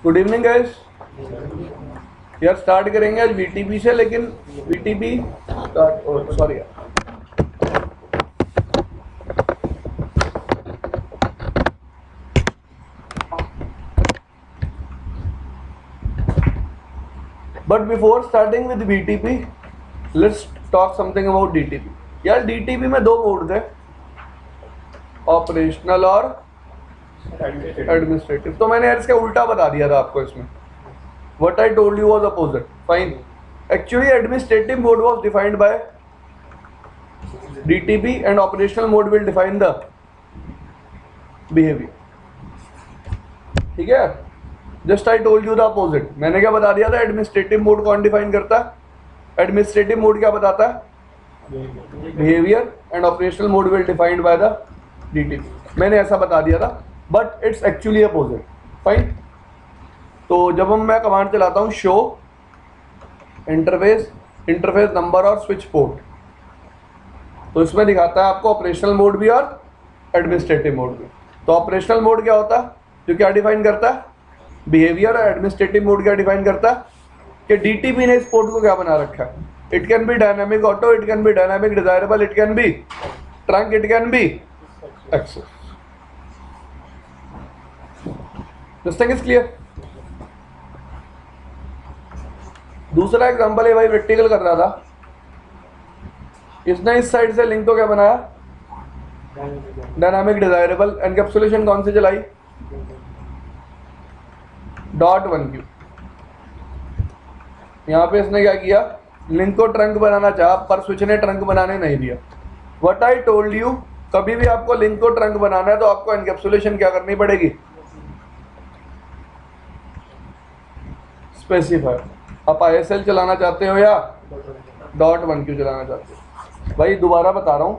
Good evening guys. यार start करेंगे आज वीटीपी से, लेकिन वीटीपी स्टार्ट, सॉरी यार, but before starting with VTP let's talk something about DTP. यार डीटीपी में दो मोड थे, ऑपरेशनल और एडमिनिस्ट्रेटिव। तो मैंने यार इसका उल्टा बता दिया था आपको इसमें। What I told you was opposite. Fine. Actually, administrative mode was defined by DTP and operational mode will define the behavior. ठीक है? Just I told you the opposite. मैंने क्या बता दिया था? Administrative mode कौन define करता है? Administrative mode क्या बताता है? Behavior and operational mode will defined by the DTP. मैंने ऐसा बता दिया था, but it's actually opposite. Fine. तो जब मैं कमांड चलाता हूँ शो इंटरफेस नंबर और स्विच पोर्ट, तो इसमें दिखाता है आपको ऑपरेशनल मोड भी और एडमिनिस्ट्रेटिव मोड भी। तो ऑपरेशनल मोड क्या होता है, जो क्या डिफाइन करता है? बिहेवियर। और एडमिनिस्ट्रेटिव मोड क्या डिफाइन करता है? कि डीटीपी ने इस पोर्ट को क्या बना रखा है। It can be dynamic auto, it can be dynamic desirable, it can be trunk, it can be access. This thing is clear. दूसरा एग्जांपल है भाई, प्रैक्टिकल कर रहा था, इसने इस साइड से लिंक को क्या बनाया? Dynamic desirable. एनकैप्सुलेशन कौन सी चलाई? .1q। यहाँ पे इसने क्या किया? लिंक को ट्रंक बनाना चाहा, पर स्विच ने ट्रंक बनाने नहीं दिया। व्हाट आई टोल्ड यू, कभी भी आपको लिंक को ट्रंक बनाना है तो आपको एनकैप्सुलेशन क्या करनी पड़ेगी? स्पेसिफायर। आप ISL चलाना चाहते हो या .1q चलाना चाहते हो? भाई दोबारा बता रहा हूं,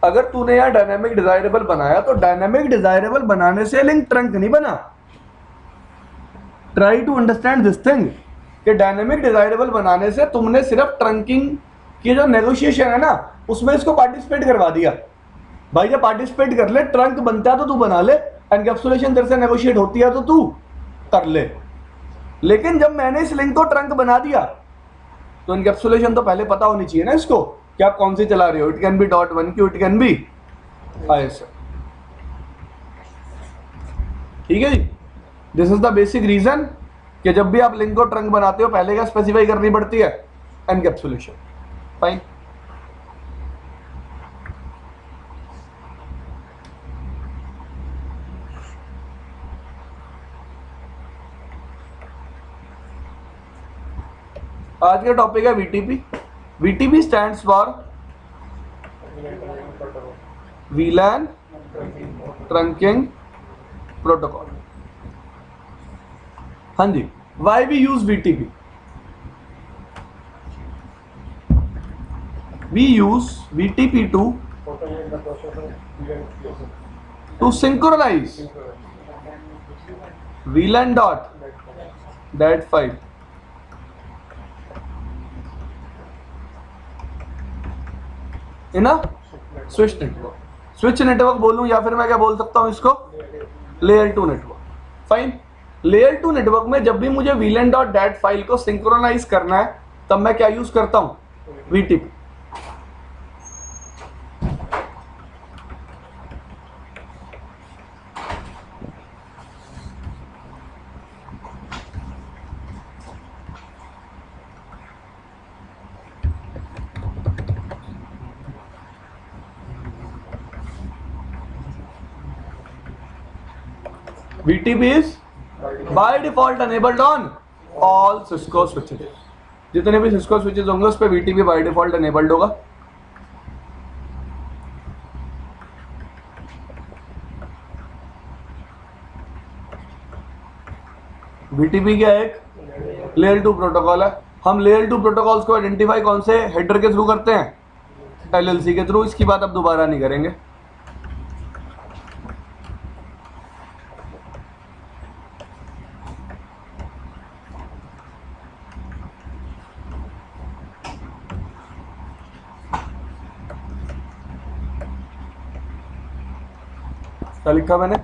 अगर तूने यहाँ डायनामिक डिजायरेबल बनाया तो डायनामिक डिजायरेबल बनाने से लिंक ट्रंक नहीं बना। Try to understand this thing कि डायनामिक डिजायरेबल बनाने से तुमने सिर्फ ट्रंकिंग की जो नेगोशिएशन है ना, उसमें इसको पार्टिसिपेट करवा दिया। भाई जब पार्टिसिपेट कर ले, ट्रंक बनता है तो तू बना ले, एनकैप्सुलेशन तेरे से नेगोशिएट होती है तो तू कर ले। लेकिन जब मैंने इस लिंक को ट्रंक बना दिया तो एनकैप्सुलेशन तो पहले पता होनी चाहिए ना इसको, क्या कौन सी चला रहे हो। It can be .1q, it can be ISL। ठीक है जी, this is the basic reason कि जब भी आप लिंक को ट्रंक बनाते हो पहले क्या स्पेसिफाई करनी पड़ती है? एनकैप्सुलेशन। फाइन। आज का टॉपिक है VTP. VTP stands for VLAN trunking protocol. हाँ जी, why we use VTP? We use VTP to synchronize VLAN .dat file in a switch network. Switch network बोलूं या फिर मैं क्या बोल सकता हूं इसको? Layer 2 network. Fine. Layer 2 network में जब भी मुझे VLAN .dat फाइल को सिंक्रोनाइज करना है तब मैं क्या यूज करता हूं? VTP. VTP is by default enabled on all Cisco switches। जितने भी Cisco switches होंगे उस पर VTP by default enabled होगा। VTP क्या है? एक लेयर 2 प्रोटोकॉल है। हम लेयर 2 प्रोटोकॉल्स को आइडेंटिफाई कौन से हेडर के थ्रू करते हैं? LLC के थ्रू। इसकी बात अब दोबारा नहीं करेंगे। क्या लिखा मैंने?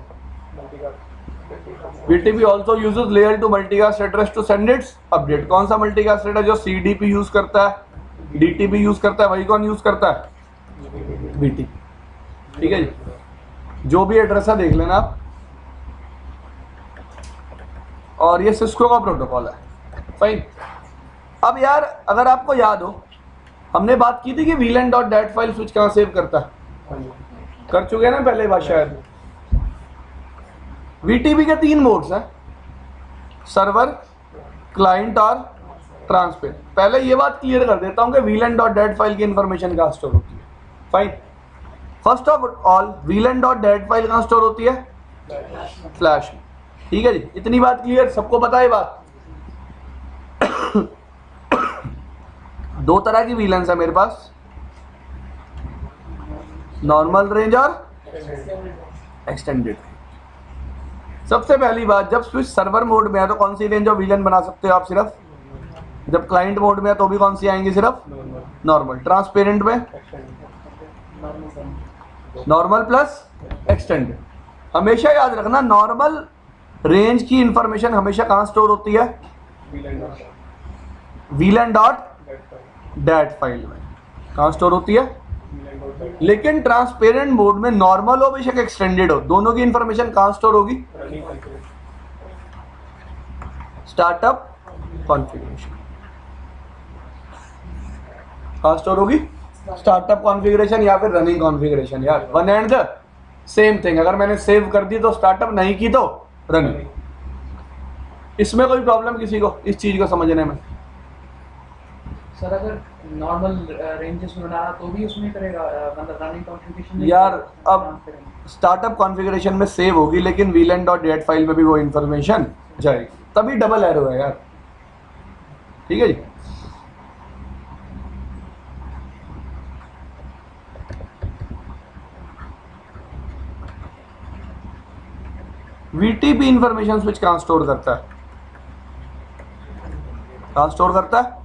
VTP also uses layer two multicast address to send its update. कौन सा मल्टीकास्ट एड्रेस? जो CDP यूज करता है, DTP यूज करता है, वही कौन यूज करता है? VTP। ठीक है जी, जो भी एड्रेस है देख लेना आप। और ये सिस्को का प्रोटोकॉल है, फाइन। अब यार अगर आपको याद हो, हमने बात की थी कि VLAN.dat फाइल स्विच कहाँ सेव करता है, कर चुके हैं ना पहले बात शायद। VTP के 3 मोड्स हैं, सर्वर, क्लाइंट और ट्रांसपेरेंट। पहले ये बात क्लियर कर देता हूं कि VLAN.dat फाइल की इंफॉर्मेशन कहाँ स्टोर होती है, fine. First of all VLAN.dat file कहाँ स्टोर होती है? फ्लैश में। ठीक है जी, इतनी बात क्लियर, सबको पता है बात। 2 तरह की VLANs है मेरे पास, नॉर्मल रेंज और एक्सटेंडेड रेंज। सबसे पहली बात, जब स्विच सर्वर मोड में है तो कौन सी रेंज ऑफ VLAN बना सकते हो आप? सिर्फ। जब क्लाइंट मोड में है तो भी कौन सी आएंगी? सिर्फ नॉर्मल। ट्रांसपेरेंट में नॉर्मल प्लस एक्सटेंडेड। हमेशा याद रखना, नॉर्मल रेंज की इंफॉर्मेशन हमेशा कहाँ स्टोर होती है? VLAN.dat फाइल में। कहाँ स्टोर होती है? लेकिन ट्रांसपेरेंट मोड में नॉर्मल हो बेशक एक्सटेंडेड हो, दोनों की इंफॉर्मेशन कहाँ स्टोर होगी? Startup configuration. कहाँ स्टोर होगी? स्टार्टअप कॉन्फ़िगरेशन या फिर रनिंग कॉन्फ़िगरेशन। यार one and the same thing. अगर मैंने सेव कर दी तो स्टार्टअप, नहीं की तो रनिंग। इसमें कोई प्रॉब्लम किसी को इस चीज को समझने में? सर अगर नॉर्मल रेंजेस में बनाना तो भी उसमें करेगा, मतलब रनिंग कॉन्फ़िगरेशन? यार अब स्टार्टअप कॉन्फ़िगरेशन में सेव होगी, लेकिन VLAN.dat फाइल में भी वो इंफॉर्मेशन जाएगी, तभी डबल एरो है यार। ठीक है जी। VTP इंफॉर्मेशन स्विच कहाँ स्टोर करता है? कहाँ स्टोर करता है?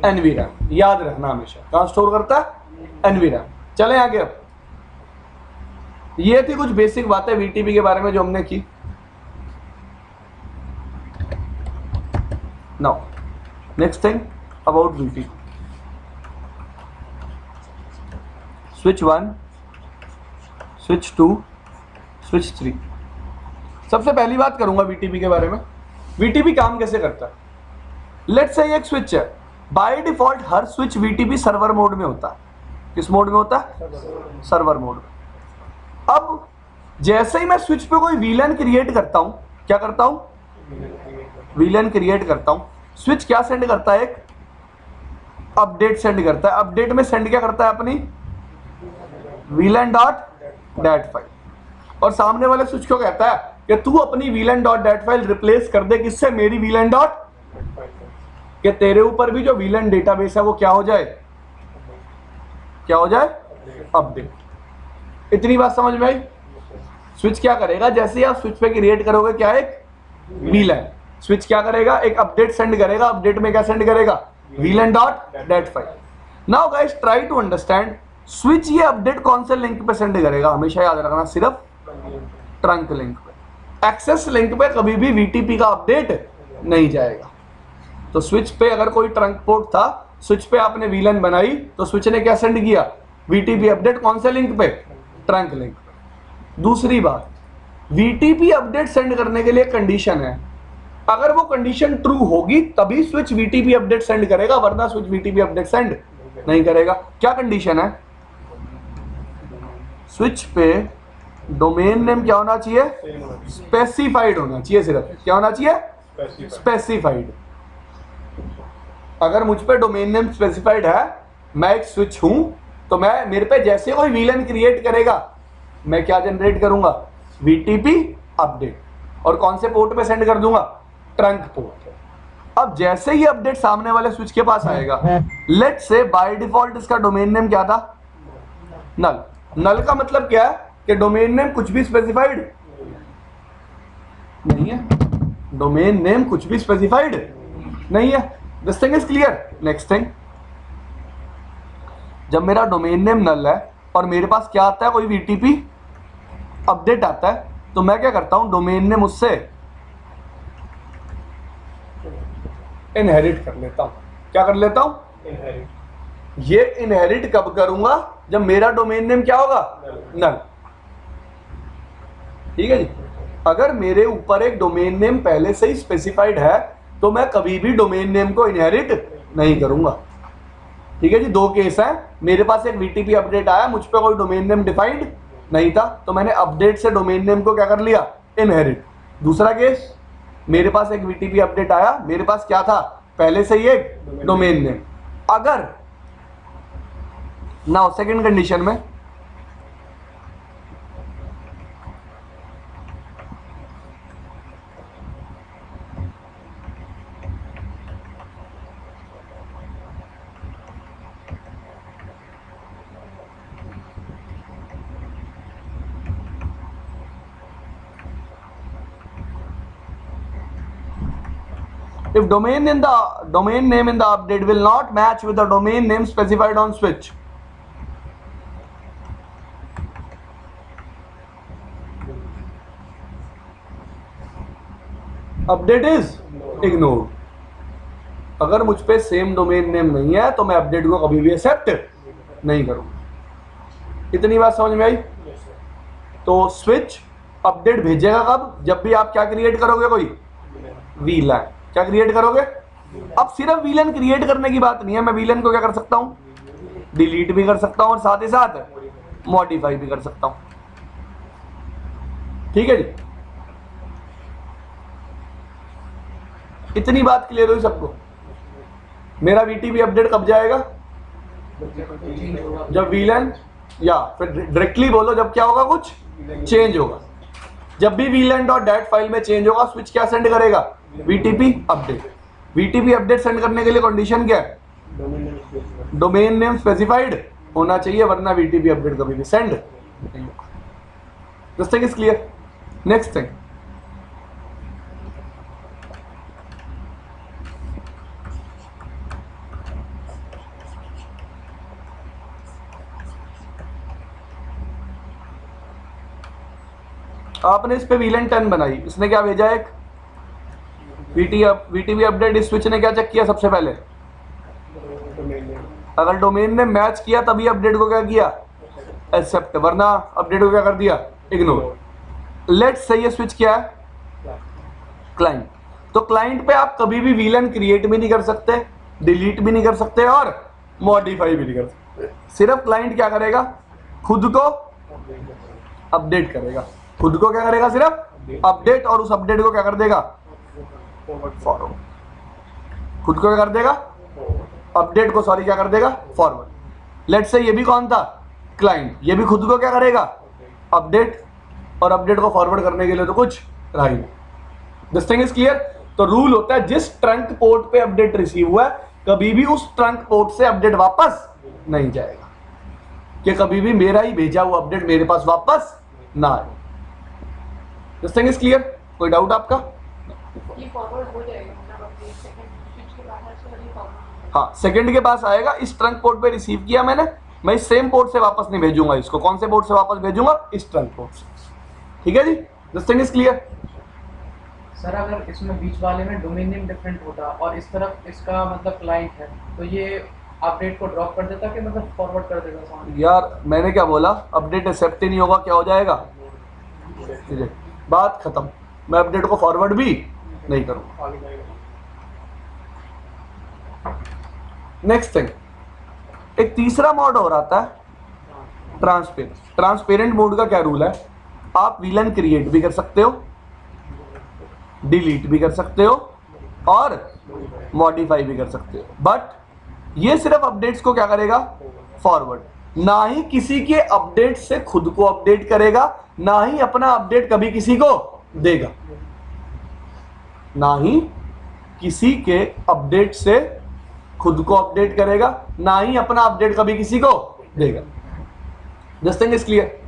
NVRAM। याद रखना हमेशा, कहाँ स्टोर करता है? NVRAM। चलें आगे। अब ये थी कुछ बेसिक बातें VTP के बारे में जो हमने की। Now next thing about VTP। Switch 1, switch 2, switch 3। सबसे पहली बात करूंगा VTP के बारे में। VTP काम कैसे करता है? लेट्स से एक स्विच है, by default her switch VTP server mode में होता है। किस मोड में होता है? सर्वर मोड में। अब जैसे ही मैं स्विच पे कोई VLAN क्रिएट करता हूं, क्या करता हूं? VLAN क्रिएट करता हूं। स्विच क्या सेंड करता है? एक अपडेट सेंड करता है। अपडेट में सेंड क्या करता है? अपनी VLAN.dat फाइल। और सामने वाले स्विच को कहता है कि तू अपनी VLAN.dat फाइल रिप्लेस कर दे, किससे? मेरी VLAN. कि तेरे ऊपर भी जो VLAN डेटाबेस है वो क्या हो जाए? क्या हो जाए? अपडेट। इतनी बात समझ में आई? स्विच क्या करेगा? जैसे ही आप स्विच पे क्रिएट करोगे, क्या एक VLAN, स्विच क्या करेगा? एक अपडेट सेंड करेगा। अपडेट में क्या सेंड करेगा? VLAN.dat file. Now guys try to understand, switch ये अपडेट कौन से लिंक पे सेंड करेगा? हमेशा याद रखना, सिर्फ ट्रंक लिंक पे। एक्सेस लिंक पे कभी भी VTP का अपडेट नहीं जाएगा। तो स्विच पे अगर कोई ट्रंक पोर्ट था, स्विच पे आपने VLAN बनाई, तो स्विच ने क्या सेंड किया? VTP update. कौन से लिंक पे? ट्रंक लिंक पे। दूसरी बात, VTP अपडेट सेंड करने के लिए कंडीशन है, अगर वो कंडीशन ट्रू होगी तभी स्विच VTP अपडेट सेंड करेगा, वरना स्विच VTP अपडेट सेंड नहीं करेगा। क्या कंडीशन है? स्विच पे डोमेन नेम क्या होना चाहिए? स्पेसिफाइड होना चाहिए। सिर्फ क्या होना चाहिए? स्पेसिफाइड। अगर मुझ पे डोमेन नेम स्पेसिफाइड है, मैं एक स्विच हूं, तो मैं मेरे पे जैसे कोई VLAN क्रिएट करेगा, मैं क्या जनरेट करूंगा? VTP update. और कौन से पोर्ट पे सेंड कर दूंगा? Trunk port. अब जैसे ही अपडेट सामने वाले स्विच के पास आएगा, लेट्स से बाय डिफॉल्ट इसका डोमेन नेम क्या था? नल। नल का मतलब क्या है? कि डोमेन नेम कुछ भी स्पेसिफाइड नहीं है। डोमेन नेम कुछ भी स्पेसिफाइड नहीं है। This thing is clear. Next thing, जब मेरा डोमेन नेम नल है और मेरे पास क्या आता है? कोई VTP अपडेट आता है, तो मैं क्या करता हूं? डोमेन नेम उससे इनहेरिट कर लेता हूं। क्या कर लेता हूं? ये इनहेरिट कब करूंगा? जब मेरा डोमेन नेम क्या होगा? नल। ठीक है जी। अगर मेरे ऊपर एक डोमेन नेम पहले से ही स्पेसिफाइड है तो मैं कभी भी डोमेन नेम को इनहेरिट नहीं करूंगा। ठीक है जी। दो केस हैं, मेरे पास एक वीटीपी अपडेट आया, मुझ पे कोई डोमेन नेम डिफाइंड नहीं था तो मैंने अपडेट से डोमेन नेम को क्या कर लिया? इनहेरिट। दूसरा केस, मेरे पास एक वीटीपी अपडेट आया, मेरे पास क्या था? पहले से ही एक डोमेन नेम। अगर नाउ सेकंड कंडीशन में if domain name in the update will not match with the domain name specified on switch, update is ignored। अगर मुझ पे सेम डोमेन नेम नहीं है तो मैं अपडेट को कभी भी एक्सेप्ट नहीं करूंगा। इतनी बात समझ में आई? तो स्विच अपडेट भेजेगा कब? जब भी आप क्या क्रिएट करोगे? कोई वीलैन। क्या क्रिएट करोगे? अब सिर्फ वीलैन क्रिएट करने की बात नहीं है, मैं वीलैन को क्या कर सकता हूं? डिलीट भी कर सकता हूं और साथ ही साथ मॉडिफाई भी कर सकता हूं। ठीक है जी। इतनी बात क्लियर हुई सबको? मेरा वीटीपी अपडेट कब जाएगा? जब वीलैन, या फिर डायरेक्टली बोलो जब क्या होगा? कुछ चेंज होगा। जब भी वीलैन.dat फाइल में चेंज होगा स्विच क्या सेंड करेगा? VTP update. VTP update send करने के लिए कंडीशन क्या है? डोमेन नेम स्पेसिफाइड होना चाहिए, वरना वीटीपी अपडेट कभी भी सेंड नहीं होगा। This thing is clear. Next thing, आपने इस पे वीलन 10 बनाई, इसने क्या भेजा? एक वीटीपी अपडेट। इस स्विच ने क्या चेक किया सबसे पहले? अगर डोमेन ने मैच किया तभी अपडेट को क्या किया? एक्सेप्ट, वरना अपडेट को क्या कर दिया? इग्नोर। लेट्स से ये स्विच क्या है? क्लाइंट। तो क्लाइंट पे आप कभी भी वीलन क्रिएट भी नहीं कर सकते, डिलीट भी नहीं कर सकते और मॉडिफाई भी नहीं कर सकते। सिर्फ क्लाइंट क्या करेगा? खुद को अपडेट करेगा। खुद को क्या करेगा? सिर्फ अपडेट, और उस अपडेट को क्या कर देगा? फॉरवर्ड। खुद को क्या कर देगा? अपडेट को, सॉरी, क्या कर देगा? फॉरवर्ड। लेट्स से ये भी कौन था? क्लाइंट। ये भी खुद को क्या करेगा? अपडेट, और अपडेट को फॉरवर्ड करने के लिए तो कुछ रहा ही नहीं। This thing is clear. तो रूल होता है जिस ट्रंक पोर्ट पे अपडेट रिसीव हुआ है कभी भी उस ट्रंक पोर्ट से अपडेट वापस नहीं जाएगा, कि कभी भी मेरा ही भेजा हुआ अपडेट मेरे पास वापस ना आए। This thing is clear. कोई डाउट आपका? ये फॉरवर्ड हो जाएगा, मतलब अपने सेकंड स्विच के बाहर से वही फॉरवर्ड। हाँ, सेकंड के पास आएगा। इस ट्रंक पोर्ट पे रिसीव किया मैंने, मैं इस सेम पोर्ट से वापस नहीं भेजूंगा इसको। कौन से पोर्ट से वापस भेजूंगा? इस ट्रंक पोर्ट से। ठीक है जी। This thing is clear. Sir अगर इसमें बीच वाले में डोमेन नेम डिफरेंट होता और इस तरफ इसका मतलब क्लाइंट है, तो ये अपडेट को ड्रॉप कर देता कि मतलब फॉरवर्ड कर देता सामने? यार मैंने क्या बोला? अपडेट एक्सेप्ट ही नहीं होगा, क्या हो जाएगा? बात खत्म। मैं अपडेट को फॉरवर्ड भी नहीं करूंगा। नेक्स्ट थिंग, एक तीसरा मोड और आता है ट्रांसपेरेंट। ट्रांसपेरेंट मोड का क्या रूल है? आप वीलन क्रिएट भी कर सकते हो, डिलीट भी कर सकते हो और मॉडिफाई भी कर सकते हो, बट ये सिर्फ अपडेट्स को क्या करेगा? फॉरवर्ड। ना ही किसी के अपडेट से खुद को अपडेट करेगा, ना ही अपना अपडेट कभी किसी को देगा। ना ही किसी के अपडेट से खुद को अपडेट करेगा, ना ही अपना अपडेट कभी किसी को देगा। This thing is clear.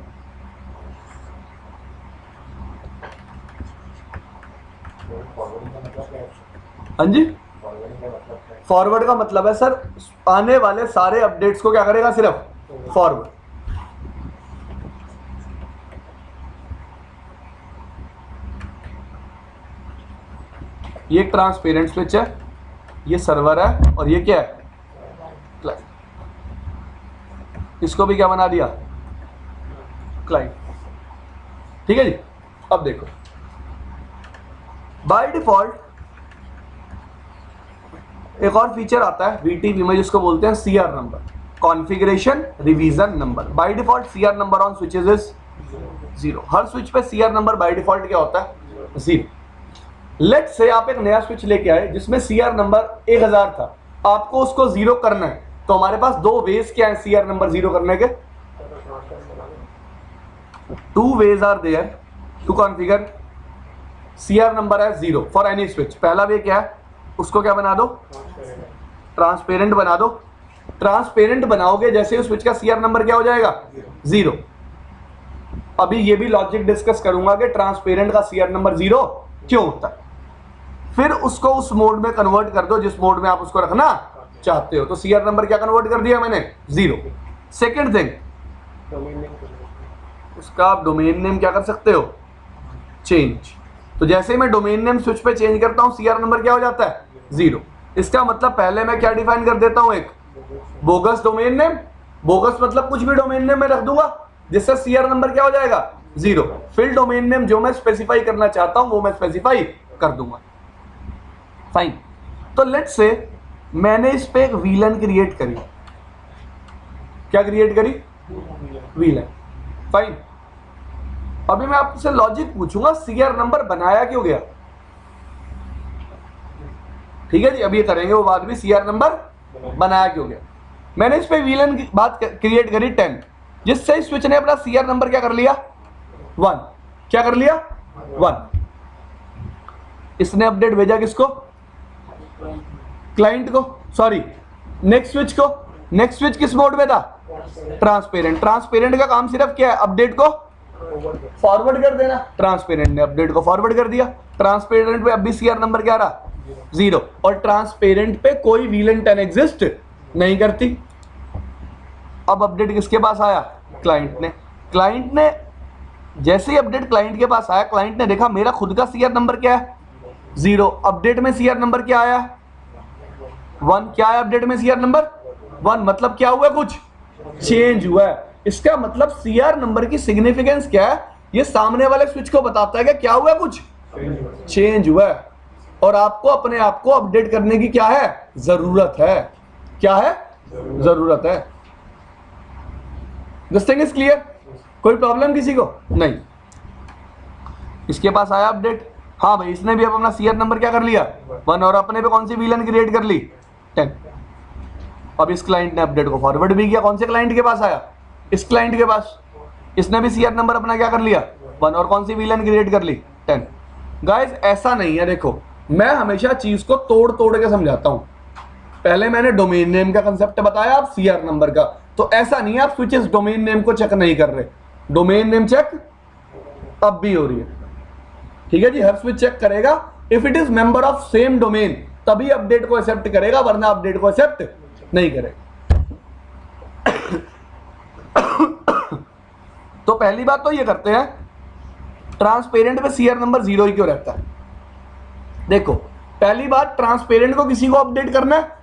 हाँ जी, फॉरवर्ड का मतलब है सर आने वाले सारे अपडेट्स को क्या करेगा? सिर्फ फॉरवर्ड। ये एक ट्रांसपेरेंट स्विच है, ये सर्वर है और ये क्या है, क्लाइंट। इसको भी क्या बना दिया, क्लाइंट। ठीक है जी। अब देखो बाय डिफॉल्ट एक और फीचर आता है VTP में जिसको बोलते हैं CR number, configuration revision number. By default CR number on switches is 0। Her switch पे CR नंबर बाय डिफॉल्ट क्या होता है, 0। लेट्स से आप एक नया स्विच लेके आए जिसमें CR नंबर 1000 था, आपको उसको 0 करना है, तो हमारे पास दो वेज क्या है CR नंबर 0 करने के, 2 ways are there to configure CR number है 0 फॉर एनी स्विच। पहला वे क्या है, उसको क्या बना दो, ट्रांसपेरेंट बना दो। ट्रांसपेरेंट बनाओगे जैसे उस स्विच का CR नंबर क्या हो जाएगा, 0। अभी ये भी लॉजिक डिस्कस करूंगा कि ट्रांसपेरेंट का CR नंबर 0 क्यों होता है। फिर उसको उस मोड में कन्वर्ट कर दो जिस मोड में आप उसको रखना चाहते हो। तो CR नंबर क्या कन्वर्ट कर दिया मैंने, 0। सेकेंड थिंग, उसका आप डोमेन नेम क्या कर सकते हो, चेंज। तो जैसे ही मैं डोमेन नेम स्विच पे चेंज करता हूं CR नंबर क्या हो जाता है, 0। इसका मतलब पहले मैं क्या डिफाइन कर देता हूं, एक बोगस डोमेन नेम। बोगस मतलब कुछ भी डोमेन नेम मैं रख दूंगा जिससे CR नंबर क्या हो जाएगा, 0। फिर डोमेन नेम जो मैं स्पेसिफाई करना चाहता हूं वो मैं स्पेसिफाई कर दूंगा। फाइन। तो लेट्स से मैंने इस पे एक VLAN क्रिएट करी। क्या क्रिएट करी, VLAN। फाइन। अभी मैं आपसे लॉजिक पूछूंगा CR नंबर बनाया क्यों गया। ठीक है जी, अब ये करेंगे वो बात भी, CR नंबर बनाया क्यों गया। मैंने इस पे VLAN की बात क्रिएट करी 10, जिससे इस स्विच ने अपना CR नंबर क्या कर लिया, 1। क्या कर लिया, 1। इसने अपडेट भेजा किसको, क्लाइंट को, सॉरी नेक्स्ट स्विच को। नेक्स्ट स्विच किस मोड में था, ट्रांसपेरेंट। ट्रांसपेरेंट का काम सिर्फ क्या है, अपडेट को फॉरवर्ड कर देना। ट्रांसपेरेंट ने अपडेट को फॉरवर्ड कर दिया। ट्रांसपेरेंट पे अब भी CR नंबर क्या रहा, 0। और ट्रांसपेरेंट पे कोई VLAN 10 एग्जिस्ट नहीं करती। अब अपडेट किसके पास आया, क्लाइंट ने। क्लाइंट ने जैसे ही अपडेट क्लाइंट के पास आया, क्लाइंट ने देखा मेरा खुद का CR नंबर क्या है, 0। अपडेट में CR नंबर क्या आया, 1। क्या है अपडेट में CR नंबर, 1। मतलब क्या हुआ, कुछ चेंज हुआ है। इसका मतलब CR नंबर की सिग्निफिकेंस क्या है, ये सामने वाले स्विच को बताता है कि क्या हुआ, कुछ चेंज हुआ है और आपको अपने आप को अपडेट करने की क्या है, जरूरत है। क्या है, जरूरत है। This thing is clear. कोई प्रॉब्लम किसी को नहीं। इसके पास आया अपडेट, हाँ भाई इसने भी अब अपना CR नंबर क्या कर लिया, 1। और अपने पे कौन सी VLAN क्रिएट कर ली, 10। अब इस क्लाइंट ने अपडेट को फॉरवर्ड भी किया। कौन से क्लाइंट के पास आया, इस क्लाइंट के पास। इसने भी CR नंबर अपना क्या कर लिया, 1। और कौन सी VLAN क्रिएट कर ली, 10। गाइस ऐसा नहीं है, देखो मैं हमेशा चीज को तोड़ तोड़ के समझाता हूं। पहले मैंने डोमेन नेम का कंसेप्ट बताया, अब CR नंबर का। तो ऐसा नहीं है आप स्विचेस डोमेन नेम को चेक नहीं कर रहे, डोमेन नेम चेक अब भी हो रही है। ठीक है जी, हर स्विच चेक करेगा। If it is member of same domain तभी अपडेट को एक्सेप्ट करेगा, वरना अपडेट को एक्सेप्ट नहीं करेगा। तो पहली बात तो ये करते हैं, ट्रांसपेरेंट पे CR नंबर 0 ही क्यों रहता है। देखो पहली बात, ट्रांसपेरेंट को किसी को अपडेट करना है,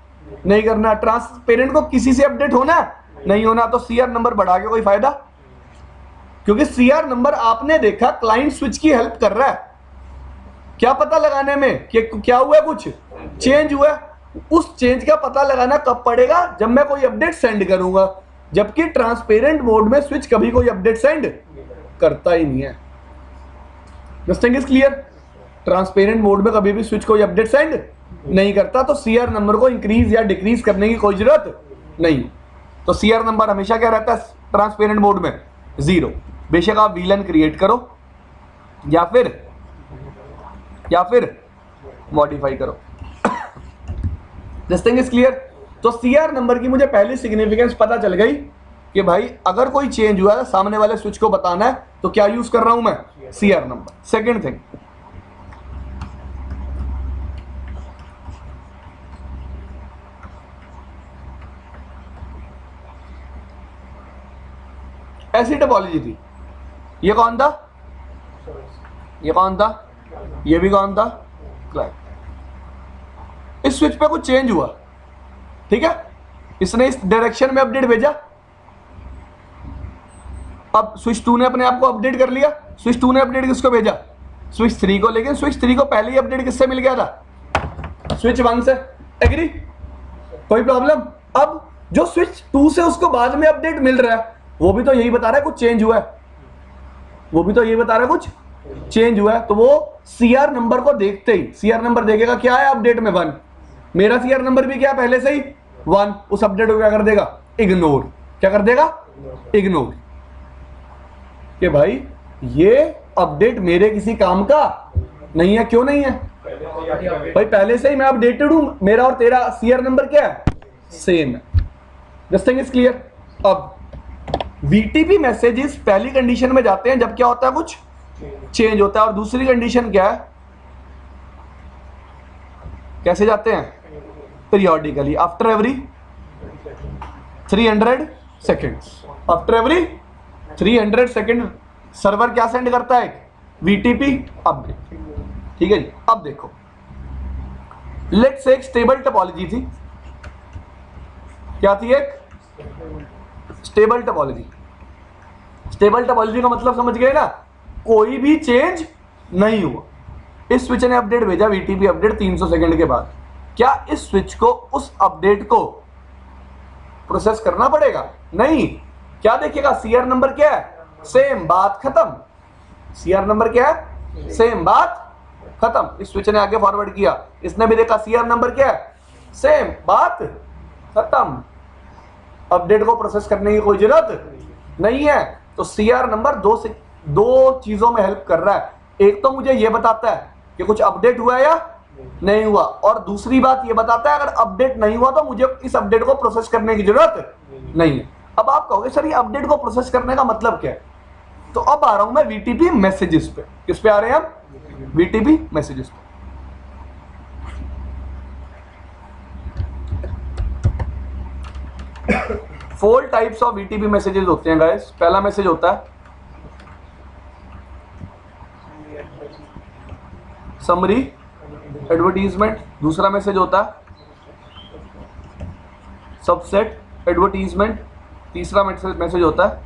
नहीं करना। ट्रांसपेरेंट को किसी से अपडेट होना है, नहीं होना। तो CR नंबर बढ़ा के कोई फायदा, क्योंकि CR नंबर आपने देखा क्लाइंट स्विच की हेल्प कर रहा है क्या पता लगाने में कि क्या हुआ, कुछ चेंज हुआ। उस चेंज का पता लगाना कब पड़ेगा, जब मैं कोई अपडेट सेंड करूंगा। जबकि ट्रांसपेरेंट मोड में स्विच कभी कोई अपडेट सेंड करता ही नहीं है। This thing is clear. Transparent mode में कभी भी स्विच कोई अपडेट सेंड नहीं करता, तो CR नंबर को इंक्रीज या डिक्रीज करने की कोई जरूरत नहीं। तो CR नंबर हमेशा क्या रहता है ट्रांसपेरेंट मोड में, 0। बेशक आप VLAN क्रिएट करो या फिर मॉडिफाई करो। This thing is clear. तो CR नंबर की मुझे पहली सिग्निफिकेंस पता चल गई कि भाई अगर कोई चेंज हुआ है सामने वाले स्विच को बताना है, तो क्या यूज कर रहा हूं मैं, CR नंबर। सेकेंड थिंग, ऐसी टोपोलॉजी थी। ये कौन था, ये कौन था, ये भी कौन था, क्लाइंट। इस स्विच पे कुछ चेंज हुआ, ठीक है, इसने इस डायरेक्शन में अपडेट भेजा, अब स्विच 2 ने अपने आप को अपडेट कर लिया, स्विच 2 ने अपडेट किसको भेजा, स्विच 3 को, लेकिन स्विच 3 को पहले ही अपडेट किससे मिल गया था, स्विच 1 से। एग्री, कोई प्रॉब्लम? अब जो स्विच 2 से उसको बाद में अपडेट मिल रहा है वो भी तो यही बता रहा है कुछ चेंज हुआ है, वो भी तो यही बता रहा है कुछ चेंज हुआ है, तो वो सीआर नंबर को देखते ही, सीआर नंबर देखेगा क्या है अपडेट में 1, मेरा सीआर नंबर भी क्या है पहले से ही 1, उस अपडेट को क्या कर देगा, इग्नोर। क्या कर देगा, इग्नोर, कि भाई ये अपडेट मेरे किसी काम का नहीं है। क्यों नहीं है भाई, पहले से ही मैं अपडेटेड हूं, मेरा और तेरा सीआर नंबर क्या है, सेम है। This thing is clear. अब वीटीपी मैसेजेस पहली कंडीशन में जाते हैं जब क्या होता है, कुछ चेंज होता है, और दूसरी कंडीशन क्या है, कैसे जाते हैं, periodically, after every 300 seconds, after every 300 second server क्या सेंड करता है, वीटीपी अपडेट। ठीक है जी। अब देखो, लेट्स से एक स्टेबल टोपोलॉजी थी, क्या थी, एक स्टेबल टोपोलॉजी। स्टेबल टोपोलॉजी का मतलब समझ गए ना, कोई भी चेंज नहीं हुआ। इस स्विच ने अपडेट भेजा, वीटीपी अपडेट 300 सेकंड के बाद, क्या इस स्विच को उस अपडेट को प्रोसेस करना पड़ेगा, नहीं। क्या देखेगा, सीआर नंबर क्या है, सेम, बात खत्म। सीआर नंबर क्या है, सेम, बात खत्म। इस स्विच ने आगे फॉरवर्ड किया, इसने भी देखा सीआर नंबर क्या है, सेम, बात खत्म। अपडेट को प्रोसेस करने की कोई जरूरत नहीं है। तो सीआर नंबर दो चीजों में हेल्प कर रहा है, एक तो मुझे यह बताता है कि कुछ अपडेट हुआ या नहीं हुआ, और दूसरी बात यह बताता है अगर अपडेट नहीं हुआ तो मुझे इस अपडेट को प्रोसेस करने की जरूरत नहीं है। अब आप कहोगे सर ये अपडेट को प्रोसेस करने का मतलब क्या है, तो अब आ रहा हूं मैं वीटीपी मैसेजेस पे। किस पे आ रहे हैं हम, वीटीपी मैसेजेस पे। Four types of VTP messages होते हैं गाइस। पहला मैसेज होता है समरी एडवर्टीजमेंट, दूसरा मैसेज होता है सबसेट एडवर्टीजमेंट, तीसरा मैसेज होता है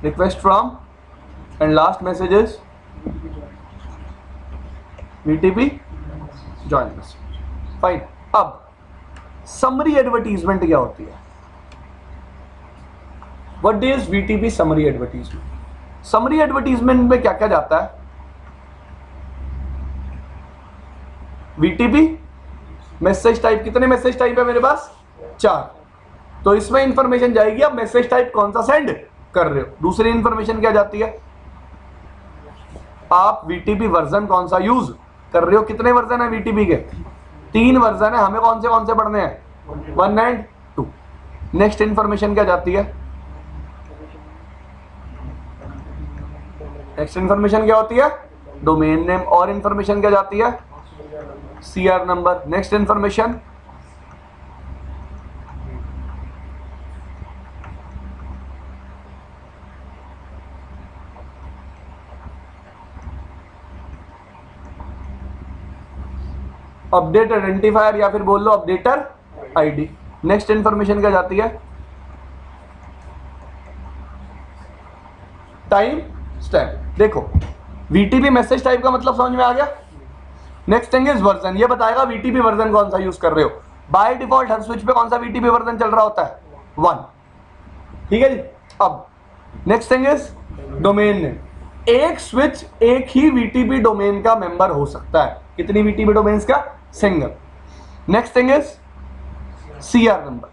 request from, and last message is VTP join message. Fine. अब समरी एडवर्टीजमेंट क्या होती है, what is VTP summary advertisement. Summary advertisement में क्या क्या जाता है, वीटीपी मैसेज टाइप, कितने मैसेज टाइप है मेरे पास, 4, तो इसमें इंफॉर्मेशन जाएगी अब मैसेज टाइप कौन सा सेंड कर रहे हो। दूसरी इंफॉर्मेशन क्या जाती है, आप वीटीपी वर्जन कौन सा यूज कर रहे हो, कितने वर्जन है वीटीपी के, 3 वर्जन है, हमें कौन से पढ़ने हैं, 1 एंड 2। नेक्स्ट इंफॉर्मेशन क्या जाती है, नेक्स्ट इंफॉर्मेशन क्या होती है, डोमेन नेम, और इंफॉर्मेशन क्या जाती है, CR number. Next information update identifier, या फिर बोल लो अपडेटर आईडी। नेक्स्ट इंफॉर्मेशन क्या जाती है, टाइम स्टैम्प। देखो वीटीपी मैसेज टाइप का मतलब समझ में आ गया। नेक्स्ट थिंग इज वर्जन, ये बताएगा वीटीपी वर्जन कौन सा यूज कर रहे हो। बाय डिफॉल्ट हर स्विच पे कौन सा वीटीपी वर्जन चल रहा होता है, 1, ठीक है जी। अब next thing is domain name, एक स्विच एक ही वीटीपी डोमेन का मेंबर हो सकता है, कितनी वीटीपी डोमेन्स का, single. Next thing is CR number,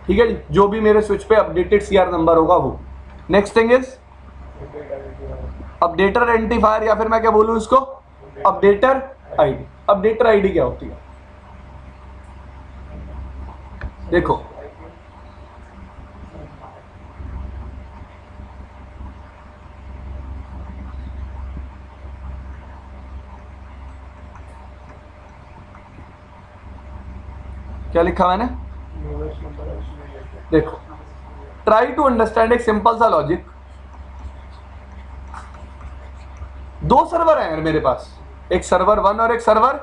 ठीक है जी, जो भी मेरे स्विच पे अपडेटेड सीआर नंबर होगा वो। Next thing is updater identifier, या फिर मैं क्या बोलूं इसको, अपडेटर आईडी। अपडेटर आईडी क्या होती है, देखो क्या लिखा मैंने, देखो ट्राई टू अंडरस्टैंड एक सिंपल सा लॉजिक। दो सर्वर हैं मेरे पास, एक सर्वर 1 और एक सर्वर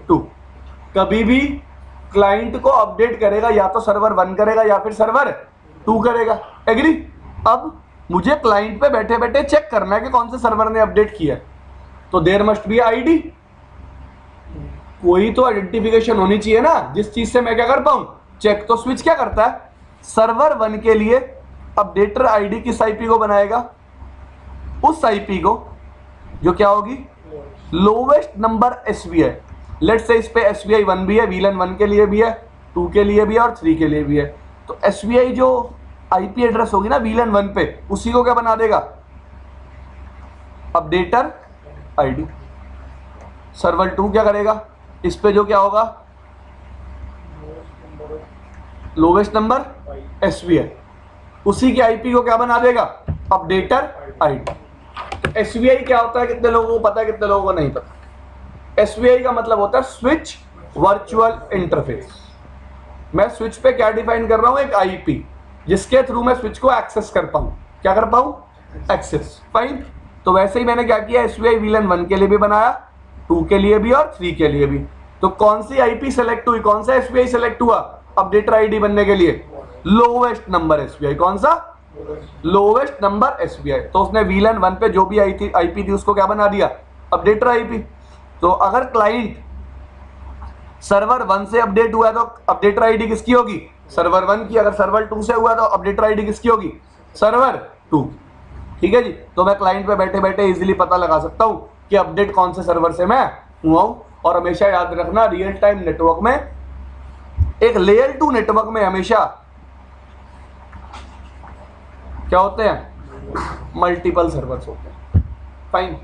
2। कभी भी क्लाइंट को अपडेट करेगा या तो सर्वर 1 करेगा या फिर सर्वर 2 करेगा। एग्री? अब मुझे क्लाइंट पे बैठे बैठे चेक करना है कि कौन से सर्वर ने अपडेट किया है, तो देयर मस्ट बी आईडी, कोई तो आइडेंटिफिकेशन होनी चाहिए ना, जिस चीज से मैं क्या कर पाऊं, चेक। तो स्विच क्या करता है, सर्वर 1 के लिए अपडेटर आईडी किस आईपी को बनाएगा, उस आईपी को जो क्या होगी, lowest number SBI. Let's say इस पे एसबीआई 1 भी है, वीलन 1 के लिए भी है, 2 के लिए भी है और 3 के लिए भी है। तो एसबीआई जो आईपी एड्रेस होगी ना वीलन 1 पे, उसी को क्या बना देगा, अपडेटर आईडी। सर्वर 2 क्या करेगा, इस पे जो क्या होगा, लोवेस्ट नंबर एसबीआई, उसी के आईपी को क्या बना देगा, अपडेटर आईडी। एसबीआई क्या होता है, कितने लोगों को पता है, कितने लोगों को नहीं पता। एसबीआई का मतलब होता है स्विच वर्चुअल इंटरफेस। मैं स्विच पे क्या डिफाइन कर रहा हूं, एक आईपी, जिसके थ्रू मैं स्विच को एक्सेस कर पाऊं, क्या कर पाऊं, एक्सेस। फाइन। तो वैसे ही मैंने क्या किया, एसबीआई वीलन 1 के लिए भी बनाया, 2 के लिए भी और 3 के लिए भी। तो कौन सी आईपी सेलेक्ट हुई, कौन सा एसबीआई सेलेक्ट हुआ अपडेटर आईडी बनने के लिए, लोवेस्ट नंबर एसबीआई। कौन सा, लोवेस्ट नंबर एसबीआई। तो उसने वीलन 1 पे जो भी आईपी थी उसको क्या बना दिया, अपडेटर आईपी। तो अगर क्लाइंट सर्वर 1 से अपडेट हुआ है तो अपडेटर आईडी किसकी होगी, सर्वर 1 की। अगर सर्वर 2 से हुआ तो अपडेटर आईडी किसकी होगी, सर्वर 2। ठीक है जी। तो मैं क्लाइंट पे बैठे बैठे इजीली पता लगा सकता हूं कि अपडेट कौन से सर्वर से मैं हुआ हूं। और हमेशा याद रखना, रियल टाइम नेटवर्क में, एक लेयर 2 नेटवर्क में हमेशा क्या होते हैं, मल्टीपल सर्वर्स होते हैं। फाइन।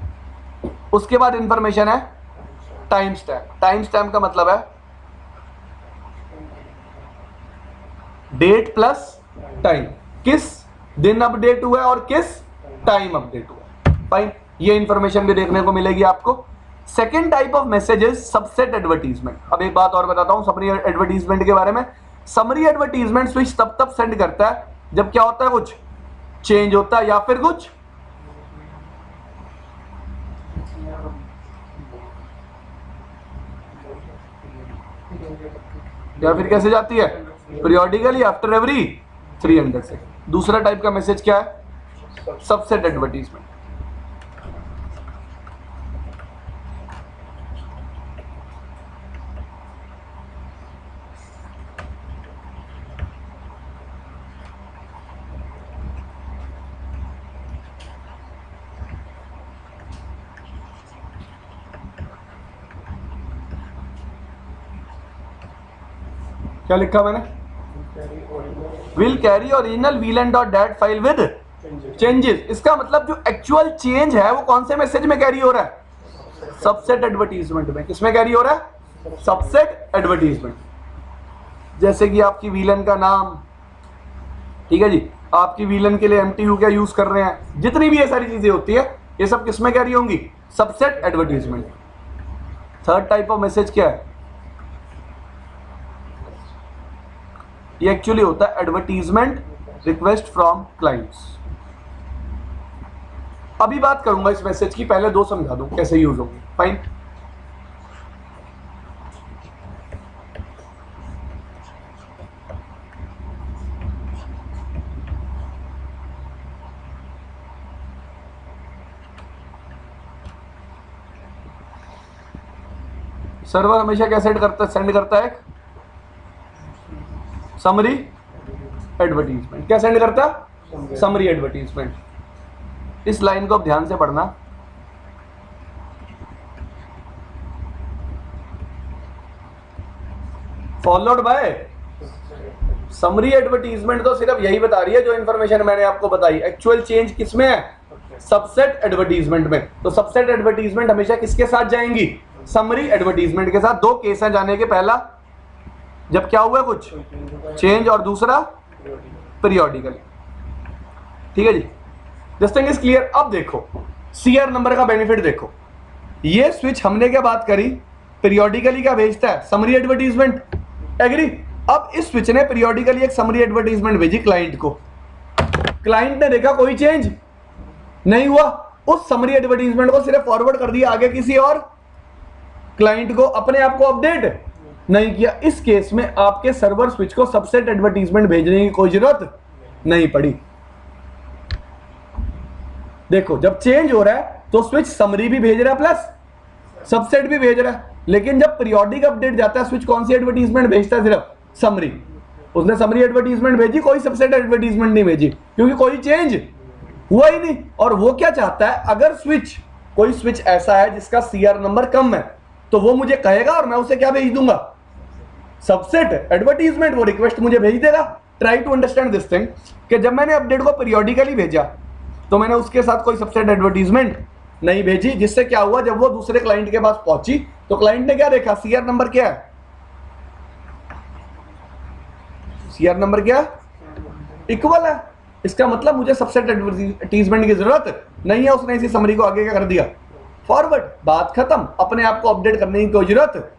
उसके बाद इंफॉर्मेशन है टाइम स्टैम्प। टाइम स्टैम्प का मतलब है डेट प्लस टाइम, किस दिन अपडेट हुआ है और किस टाइम अपडेट हुआ है। फाइन। ये इंफॉर्मेशन भी देखने को मिलेगी आपको। Second type of messages, subset advertisement. अब एक बात और बताता हूं समरी एडवर्टीजमेंट के बारे में। समरी एडवर्टीजमेंट स्विच तब सेंड करता है जब क्या होता है, कुछ चेंज होता है या फिर कुछ कैसे जाती है, पीरियोडिकली आफ्टर एवरी 300 से। दूसरा टाइप का मैसेज क्या है, सबसेट एडवर्टीजमेंट। क्या लिखा मैंने, will carry original VLAN dot that file with changes. इसका मतलब जो एक्चुअल चेंज है वो कौन से मैसेज में कैरी हो रहा है, सबसेट एडवर्टीजमेंट में। किसमें कैरी हो रहा है, सबसेट एडवर्टीजमेंट। जैसे कि आपकी वीलन का नाम, ठीक है जी, आपकी वीलन के लिए एमटीयू क्या यूज कर रहे हैं, जितनी भी ये सारी चीजें होती है ये सब किसमें कैरी होंगी, subset advertisement. Third type of message क्या है, ये एक्चुअली होता है एडवर्टीजमेंट रिक्वेस्ट फ्रॉम क्लाइंट्स। अभी बात करूंगा इस मैसेज की, पहले दो समझा दूं कैसे यूज होंगे। फाइन। सर्वर हमेशा क्या सेंड करता है समरी एडवर्टीजमेंट। क्या सेंड करता है, समरी एडवर्टीजमेंट। इस लाइन को अब ध्यान से पढ़ना। फॉलोड बाय समरी एडवर्टीजमेंट तो सिर्फ यही बता रही है जो इंफॉर्मेशन मैंने आपको बताई। एक्चुअल चेंज किसमें है, सबसेट एडवर्टीजमेंट में। तो सबसेट एडवर्टीजमेंट हमेशा किसके साथ जाएंगी, समरी एडवर्टीजमेंट के साथ। दो केस हैं जाने के, पहला जब क्या हुआ कुछ चेंज और दूसरा पीरियोडिकली। ठीक है जी, दिस थिंग इज क्लियर। अब देखो सीआर नंबर का बेनिफिट देखो। ये स्विच हमने क्या बात करी, पीरियोडिकली क्या भेजता है, समरी एडवर्टीजमेंट। एग्री। अब इस स्विच ने पीरियोडिकली एक समरी एडवर्टीजमेंट भेजी क्लाइंट को। क्लाइंट ने देखा कोई चेंज नहीं हुआ, उस समरी एडवर्टीजमेंट को सिर्फ फॉरवर्ड कर दिया आगे किसी और क्लाइंट को, अपने आप को अपडेट नहीं किया। इस केस में आपके सर्वर स्विच को सबसेट एडवर्टीजमेंट भेजने की कोई जरूरत नहीं पड़ी। देखो जब चेंज हो रहा है तो स्विच समरी भी भेज रहा है प्लस सबसेट भी भेज रहा है, लेकिन जब पीरियोडिक अपडेट जाता है स्विच कौन सी एडवर्टीजमेंट भेजता है? सिर्फ समरी। उसने समरी एडवर्टीजमेंट भेजी, कोई सबसेट एडवर्टीजमेंट नहीं भेजी, क्योंकि कोई चेंज हुआ ही नहीं। और वो क्या चाहता है, अगर स्विच कोई स्विच ऐसा है जिसका सीआर नंबर कम है तो वो मुझे कहेगा और मैं उसे क्या भेज दूंगा? Subset advertisement. वो रिक्वेस्ट मुझे भेज देगा। Try to understand this thing कि जब मैंने अपडेट को पीरियोडिकली भेजा तो मैंने उसके साथ कोई सबसेट एडवर्टीजमेंट नहीं भेजी, जिससे क्या हुआ, जब वो दूसरे क्लाइंट के पास पहुंची तो क्लाइंट ने क्या देखा? सीआर नंबर क्या है? सीआर नंबर क्या इक्वल है। इसका मतलब मुझे सबसेट एडवर्टीजमेंट की जरूरत नहीं है। उसने इसी समरी को आगे क्या कर दिया? फॉरवर्ड। बात खत्म। अपने आप को अपडेट करने की कोई जरूरत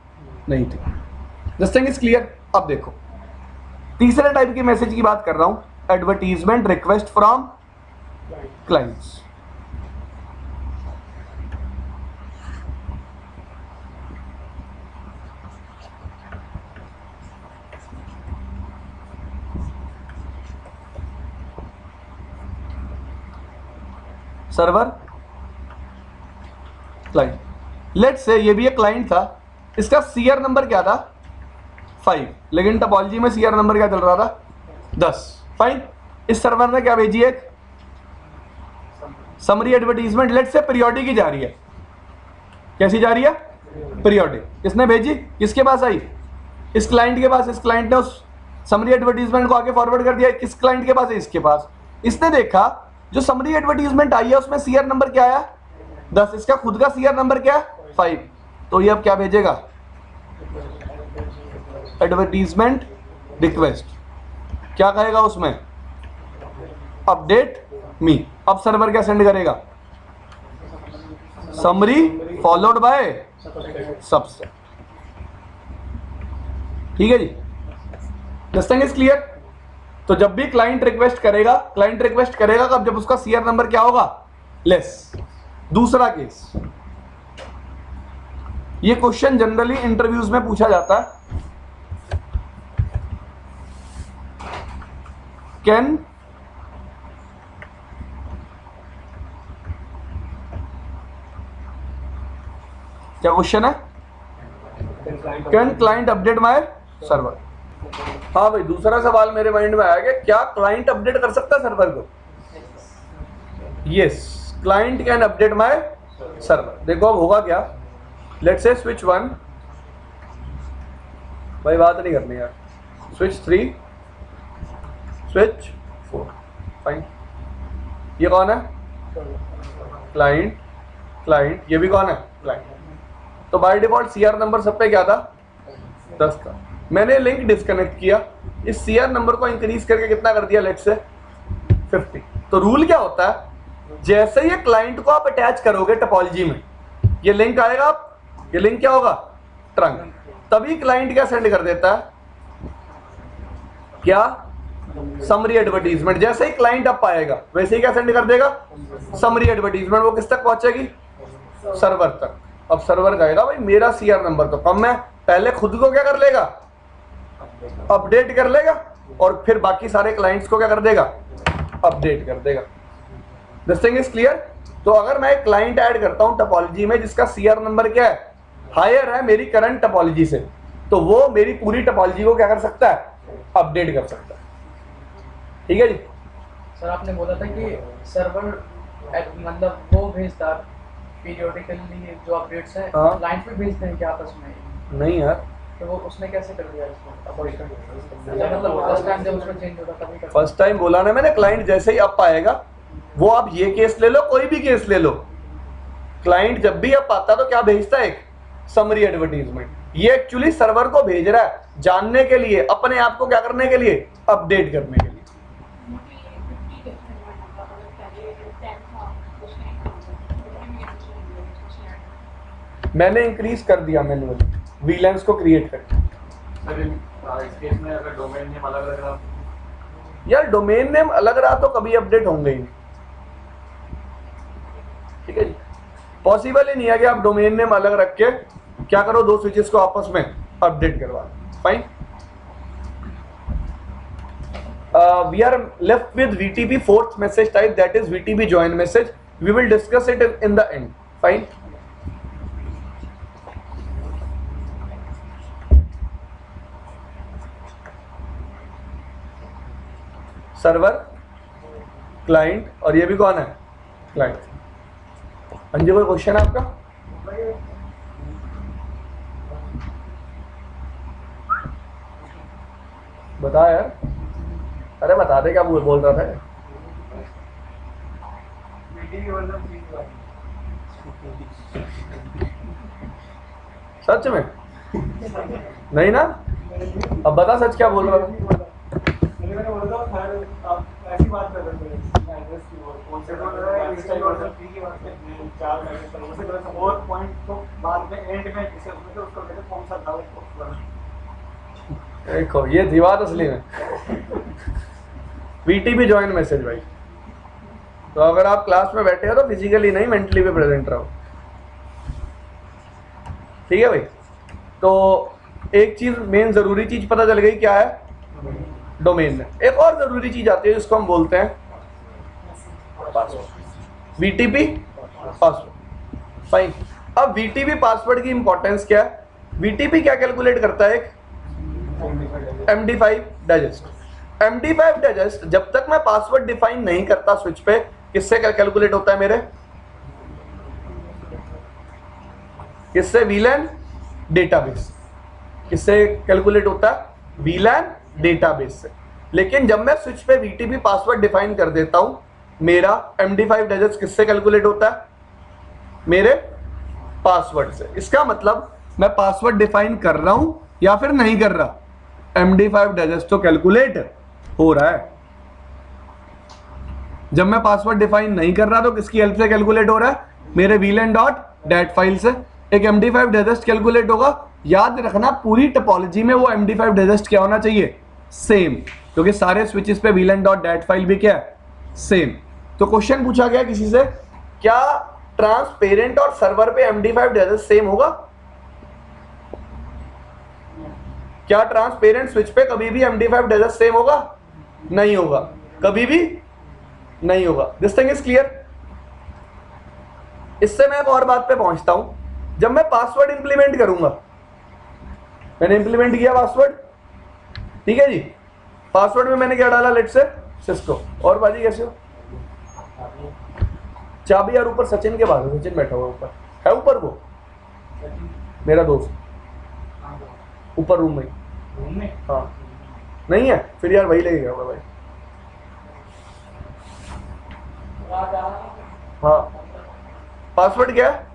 नहीं थी। This thing is clear. अब देखो तीसरे टाइप की मैसेज की बात कर रहा हूं, advertisement request from clients. Server client, let's say ये भी एक क्लाइंट था, इसका सीआर नंबर क्या था? 5, लेकिन टोपोलॉजी में सीआर नंबर क्या चल रहा था? 10। फाइन। इस सर्वर ने क्या भेजी? एक summary advertisement, let's say periodic ही जा रही है। कैसी जा रही है? पीरियोडिक। इसने भेजी, किसके पास आई? इस क्लाइंट के पास। इस क्लाइंट ने उस समरी एडवर्टीजमेंट को आगे फॉरवर्ड कर दिया। किस क्लाइंट के पास है? इसके पास। इसने देखा जो समरी एडवर्टीजमेंट आई है उसमें सीआर नंबर क्या आया? 10। इसका खुद का सीआर नंबर क्या है? 5। तो ये अब क्या भेजेगा? Advertisement request. क्या कहेगा उसमें? अपडेट मी। अब सर्वर क्या सेंड करेगा? Summary followed by subset. ठीक है जी, दिस थिंग इज क्लियर। तो जब भी क्लाइंट रिक्वेस्ट करेगा कब? जब उसका सीआर नंबर क्या होगा? लेस। दूसरा केस, ये क्वेश्चन जनरली इंटरव्यूज में पूछा जाता है। कैन क्या क्वेश्चन है? Can client update my server? हाँ भाई, दूसरा सवाल मेरे माइंड में आया कि क्या क्लाइंट अपडेट कर सकता है सर्वर को? Yes, client can update my server. देखो अब होगा क्या, लेट्स से स्विच 1, भाई बात नहीं करनी यार, स्विच 3, स्विच 4। फाइन। ये कौन है? क्लाइंट। क्लाइंट। ये भी कौन है? क्लाइंट। तो बाय डिफॉल्ट सीआर नंबर सब पे क्या था? 10 था। मैंने लिंक डिस्कनेक्ट किया, इस सीआर नंबर को इंक्रीज करके कितना कर दिया? Let's say 50। तो रूल क्या होता है, जैसे ये क्लाइंट को आप अटैच करोगे टोपोलॉजी में, ये लिंक आएगा, ये लिंक क्या होगा? ट्रंक। तभी क्लाइंट क्या सेंड कर देता है? क्या? Summary advertisement. जैसे ही क्लाइंट अप आएगा वैसे ही क्या सेंड कर देगा? Summary advertisement. वो किस तक पहुंचेगी? सर्वर तक। अब सर्वर कहेगा भाई मेरा सीआर नंबर तो कम है, पहले खुद को क्या कर लेगा? अपडेट कर लेगा, और फिर बाकी सारे क्लाइंट्स को क्या कर देगा? अपडेट कर देगा। This thing is clear. तो अगर मैं एक क्लाइंट ऐड करता हूं टोपोलॉजी में जिसका सीआर नंबर क्या है? हायर है मेरी करंट टोपोलॉजी से, तो वो मेरी पूरी टोपोलॉजी को क्या कर सकता है? अपडेट कर सकता है। ठीक है जी। सर आपने बोला था कि सर्वर मतलब वो भेजता पीरियोडिकली जो अपडेट्स हैं, हाँ। क्लाइंट भी भेजते हैं क्या आपस में? नहीं यार, तो वो उसने कैसे कर दिया इसको अवॉइड? मतलब फर्स्ट टाइम जब उसमें चेंज होता तभी कर फर्स्ट टाइम बोला ना मैंने, क्लाइंट जैसे ही अप आएगा, वो आप ये केस ले लो, कोई भी केस ले लो, क्लाइंट जब भी अप आता तो क्या भेजता है? एक समरी एडवर्टीजमेंट। ये एक्चुअली सर्वर को भेज रहा है जानने के लिए, अपने आप को क्या करने के लिए? अपडेट करने के लिए। मैंने इंक्रीज कर दिया मैन्युअली, वीलैंस को क्रिएट करके। सर इस केस में अगर डोमेन नेम अलग अलग रहा, यार डोमेन नेम अलग रहा तो कभी अपडेट होंगे ही नहीं। पॉसिबल ही नहीं है कि आप डोमेन नेम अलग रख के क्या करो, दो स्विचेस को आपस में अपडेट करवा। Fine, we are left with VTP fourth message type, that is VTP join message. We will discuss it in the end. Fine. Server, client, और ये भी कौन है? क्लाइंट। हाँ जी, कोई क्वेश्चन है आपका? बता यार, अरे बता दे क्या बोल रहा था। सच में नहीं ना? अब बता सच क्या बोल रहा था। ऐसी बात कर रहे थे एड्रेस की, वो कौन से वर्जन 3 की बात है, 4 मैसेज और पॉइंट तो बाद में एंड में इसे उसको कहते हैं कौन सा था। देखो ये थी बात असली में, VTP ज्वाइन मैसेज भाई। तो अगर आप क्लास में बैठे हो तो फिजिकली नहीं, मेंटली भी प्रेजेंट रहो, ठीक है भाई। तो एक चीज, मेन जरूरी चीज पता चल गई, क्या है? डोमेन में। एक और जरूरी चीज आती है जिसको हम बोलते हैं पासवर्ड, VTP पासवर्ड। फाइन, अब VTP पासवर्ड की इंपॉर्टेंस क्या है? VTP क्या कैलकुलेट करता है? एक MD5 डाइजेस्ट। MD5 डाइजेस्ट जब तक मैं पासवर्ड डिफाइन नहीं करता स्विच पे, किससे कैलकुलेट होता है मेरे? किससे? VLAN database. किससे कैलकुलेट होता है? VLAN डेटाबेस से। लेकिन जब मैं स्विच पे VTP पासवर्ड डिफाइन कर देता हूं, मेरा MD5 डाइजेस्ट किससे कैलकुलेट होता है? मेरे पासवर्ड से। इसका मतलब मैं पासवर्ड डिफाइन कर रहा हूं या फिर नहीं कर रहा, MD5 डाइजेस्ट तो कैलकुलेट हो रहा है। जब मैं पासवर्ड डिफाइन नहीं कर रहा तो किसकी हेल्प से कैलकुलेट हो रहा है? मेरे VLAN.dat फाइल से एक MD5 डाइजेस्ट कैलकुलेट होगा। याद रखना पूरी टोपोलॉजी में वो MD5 डाइजेस्ट क्या होना चाहिए? सेम, क्योंकि सारे स्विचेस पे VLAN.dat फाइल भी क्या है? सेम। तो क्वेश्चन पूछा गया किसी से, क्या ट्रांसपेरेंट और सर्वर पे MD5 डाइजेस्ट सेम होगा? क्या ट्रांसपेरेंट स्विच पे कभी भी MD5 डाइजेस्ट सेम होगा? नहीं होगा, कभी भी नहीं होगा। This thing is clear. इससे मैं एक और बात पे पहुंचता हूं। जब मैं पासवर्ड इंप्लीमेंट करूंगा, मैंने इंप्लीमेंट किया पासवर्ड, ठीक है जी। पासवर्ड में मैंने क्या डाला? Let's say Cisco. और बाजी कैसे हो? चाबी यार ऊपर सचिन के पास है, सचिन बैठा हुआ ऊपर है। ऊपर को मेरा दोस्त ऊपर रूम में। हाँ नहीं है फिर यार वही लेके गया होगा भाई। हाँ पासवर्ड क्या है?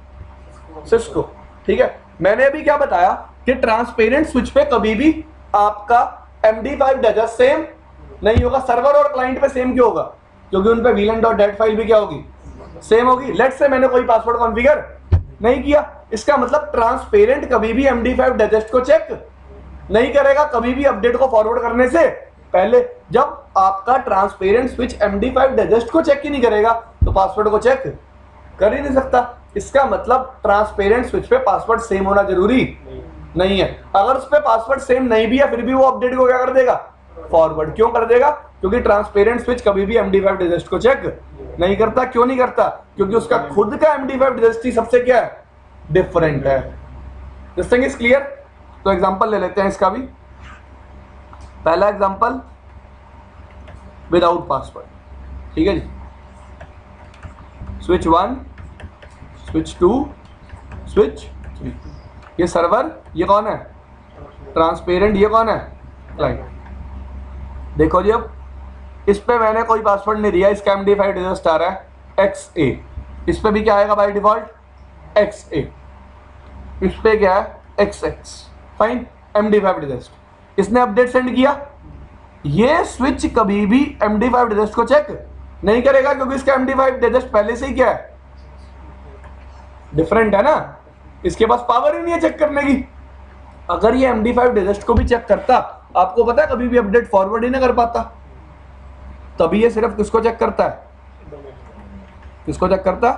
सिस्को, ठीक है। मैंने अभी क्या बताया कि ट्रांसपेरेंट स्विच पे कभी भी आपका MD5 डाइजेस्ट सेम नहीं होगा। सर्वर और क्लाइंट पे सेम क्यों होगा? क्योंकि उन पे VLAN.dat फाइल भी क्या होगी? सेम होगी। लेट्स से मैंने कोई पासवर्ड कॉन्फ़िगर नहीं किया, इसका मतलब ट्रांसपेरेंट कभी भी MD5 डाइजेस्ट को चेक नहीं करेगा, कभी भी अपडेट को फॉरवर्ड करने से पहले। जब आपका ट्रांसपेरेंट स्विच MD5 डाइजेस्ट को चेक ही नहीं करेगा तो पासवर्ड को चेक कर ही नहीं सकता। इसका मतलब ट्रांसपेरेंट स्विच पे पासवर्ड सेम होना जरूरी नहीं है। अगर उस पे पासवर्ड सेम नहीं भी है फिर भी वो अपडेट को क्या कर देगा? फॉरवर्ड। क्यों कर देगा? क्योंकि ट्रांसपेरेंट स्विच कभी भी MD5 डाइजेस्ट को चेक नहीं करता। क्यों नहीं करता? क्योंकि उसका खुद का MD5 डाइजेस्ट ही सबसे क्या है? डिफरेंट है। This thing is clear. तो एग्जांपल ले लेते हैं इसका भी। पहला एग्जांपल विदाउट पासवर्ड, ठीक है जी। Switch 1, switch 2, switch 3। ये सर्वर, ये कौन है? ट्रांसपेरेंट, ये कौन है? क्लाइंट। देखो जी, अब इस पे मैंने कोई पासवर्ड नहीं दिया, इसका MD5 डाइजेस्ट आ रहा है XA। इस पे भी क्या आएगा बाय डिफॉल्ट? XA। इस पे क्या है? XX। Fine, MD5 digest. इसने अपडेट सेंड किया, ये स्विच कभी भी MD5 डाइजेस्ट को चेक नहीं करेगा क्योंकि इसका MD5 डाइजेस्ट पहले से ही क्या है? डिफरेंट है ना। इसके पास पावर ही नहीं है चेक करने की। अगर ये MD5 डाइजेस्ट को भी चेक करता, आपको पता है कभी भी अपडेट फॉरवर्ड ही ना कर पाता। तभी ये सिर्फ किसको चेक करता है? किसको चेक करता?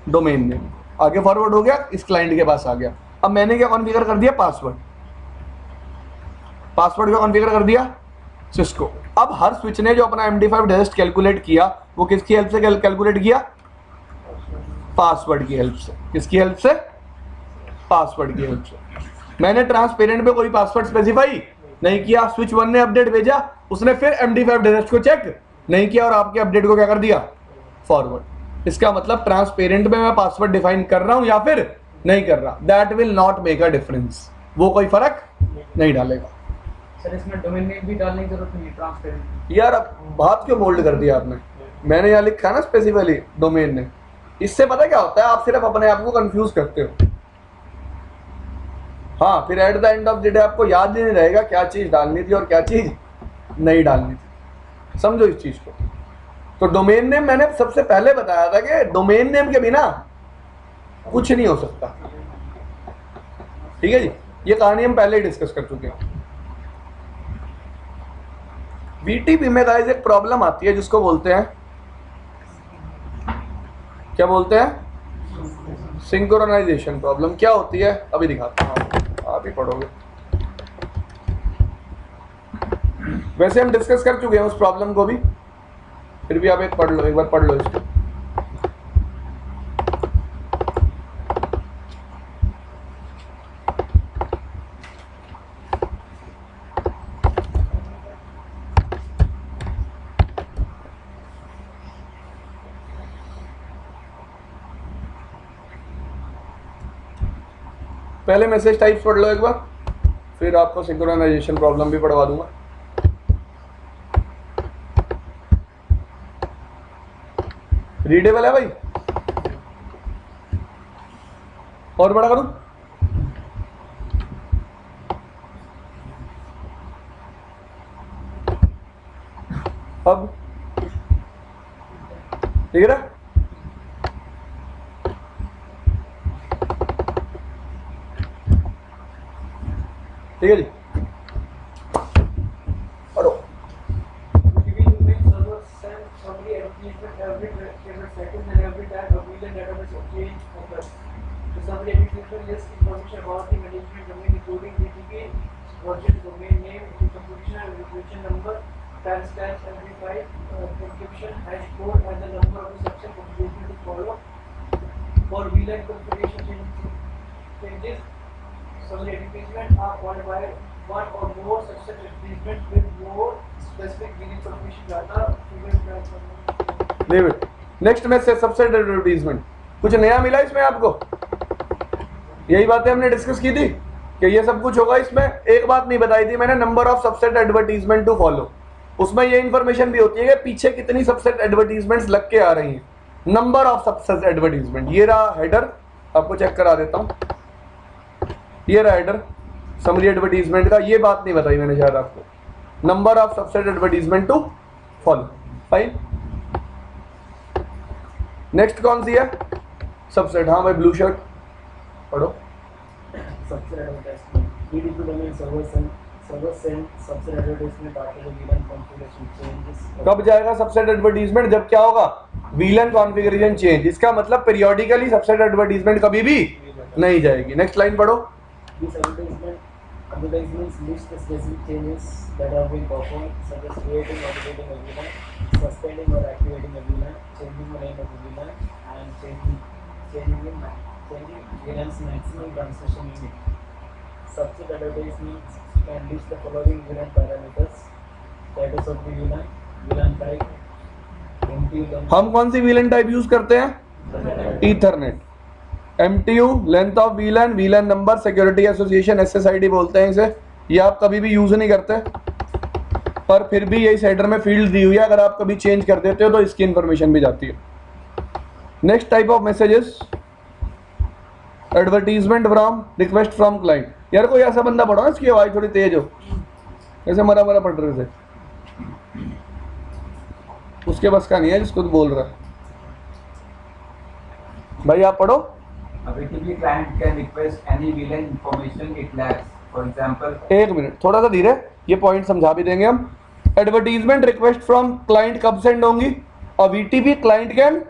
Domain name. आगे फॉरवर्ड हो गया, इस क्लाइंट के पास आ गया। अब मैंने क्या कॉन्फ़िगर कर दिया, पासवर्ड का कॉन्फ़िगर कर दिया सिस्को। अब हर स्विच ने जो अपना MD5 डिजिट कैलकुलेट किया वो किसकी हेल्प से कैलकुलेट किया, पासवर्ड की हेल्प से। किसकी हेल्प से, पासवर्ड की हेल्प से। मैंने ट्रांसपेरेंट पे कोई पासवर्ड स्पेसिफाई नहीं किया, स्विच 1 ने अपडेट भेजा, उसने फिर MD5 डिजिट को चेक नहीं किया और आपके अपडेट को क्या कर दिया, फॉरवर्ड। इसका मतलब ट्रांसपेरेंट में मैं पासवर्ड डिफाइन कर रहा हूं या फिर नहीं कर रहा, that will not make a difference, वो कोई फर्क नहीं डालेगा। सर इसमें डोमेन नेम भी डालने की जरूरत नहीं है ट्रांसपेरेंट। यार अब बात क्यों मोल्ड कर दिया आपने, मैंने यहाँ लिखा है ना स्पेसिफिकली डोमेन ने, इससे पता क्या होता है, आप सिर्फ अपने आप को कंफ्यूज करते हो। हाँ, फिर at the end of the day आपको याद ही नहीं रहेगा क्या चीज डालनी थी और क्या चीज नहीं डालनी थी। समझो इस चीज को। तो डोमेन नेम मैंने सबसे पहले बताया था कि डोमेन नेम के बिना कुछ नहीं हो सकता। ठीक है जी, ये कहानी हम पहले ही डिस्कस कर चुके हैं। VTP में गाइस एक प्रॉब्लम आती है जिसको बोलते हैं, क्या बोलते हैं, सिंक्रोनाइजेशन प्रॉब्लम। क्या होती है अभी दिखाता हूँ, आप ही पढ़ोगे। वैसे हम डिस्कस कर चुके हैं उस प्रॉब्लम को भी, फिर भी आप एक बार पढ़ लो इसको। पहले मैसेज टाइप्स पढ़ लो एक बार, फिर आपको सिंक्रोनाइजेशन प्रॉब्लम भी पढ़वा दूंगा। रीडेबल है भाई, और बड़ा करूं, अब ठीक है ना। ठीक है जी, पढ़ो। Giving domain server send summary application every second and every time a VLAN database change occurs. The summary application lists information about the management domain including DTP, version, domain name, composition and reservation number, timestamps, MD5, encryption, hash code, and the number of the section completion to follow. For VLAN configuration changes, summary application are followed by one or more subset advertisements with more specific meaning information data. Leave it. Next message subset advertisement. कुछ नया मिला इसमें आपको? यही बातें हमने discuss की थी कि ये सब कुछ होगा इसमें। एक बात नहीं बताई थी मैंने, number of subset advertisement to follow. उसमें ये इन्फॉर्मेशन भी होती है कि पीछे कितनी सबसेट एडवर्टीजमेंट्स लग के आ रही हैं। नंबर ऑफ सबसेट एडवर्टीजमेंट, ये रहा हेडर, आपको चेक करा देता हूँ। ये रहा हेडर समरी एडवर्टीजमेंट का, ये बात नहीं बताई मैंने शायद आपको। Number of subset advertisement to follow, fine. Next कौन सी है? सबसेट, हाँ भाई ब्लू शर्ट पढ़ो। Subset advertisement. DTP domain server send subset advertisement after the VLAN configuration changes. कब जाएगा सबसेट एडवर्टीजमेंट? जब क्या होगा, वीलन कॉन्फ़िगरेशन चेंज। इसका मतलब पीरियोडिकली सबसेट एडवर्टीजमेंट कभी भी नहीं जाएगी। नेक्स्ट लाइन पढ़ो। These advertisements list the specific changes that are being performed, such as creating or deleting a VLAN, suspending or activating a VLAN, changing the name of the VLAN, and changing VLAN's maximum transaction limit. Subset advertisements can list the following VLAN parameters: status of the VLAN, VLAN type, MTU length. हम कौन सी VLAN type use करते हैं? Ethernet. MTU length of VLAN, VLAN number, security association SSID बोलते हैं इसे। ये आप कभी भी यूज नहीं करते, पर फिर भी यही हेडर में फील्ड दी हुई है। अगर आप कभी चेंज कर देते हो तो इसकी इंफॉर्मेशन भी जाती है। Next type of messages, advertisement from, request from client. यार कोई ऐसा बंदा पढ़ो ना इसकी आवाज थोड़ी तेज हो, ऐसे मरा मरा पढ़ रहे थे, उसके बस का नहीं है जिसको बोल रहा है। भाई आप पढ़ो। A VTP client can request any VLAN information it lacks. For example, एक मिनट, थोड़ा सा धीरे, ये पॉइंट समझा भी देंगे हम। एडवर्टीजमेंट रिक्वेस्ट फ्रॉम क्लाइंट कब सेंड होंगी? और VTP client can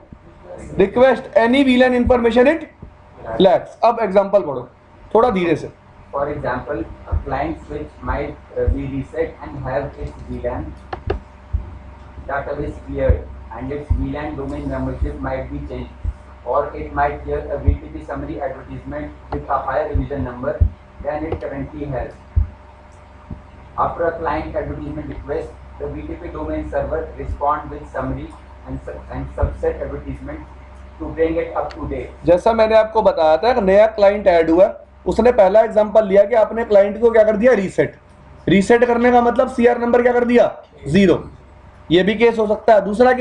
request any VLAN information it lakhs. अब एग्जांपल पढ़ो थोड़ा धीरे से. For example, a client switch might be reset and have its VLAN database cleared, and its VLAN domain membership might be changed, or it might hear a VTP summary advertisement with a higher revision number than it currently has. After a client advertisement request, the VTP domain server responds with summary and subset advertisements to bring it up to date. जैसा मैंने आपको बताया था, एक नया client add हुआ, उसने पहला एग्जांपल लिया कि आपने क्लाइंट को क्या कर दिया, रीसेट. रीसेट करने का मतलब सीआर नंबर क्या कर दिया, 0. ये भी केस हो सकता है. दूसरा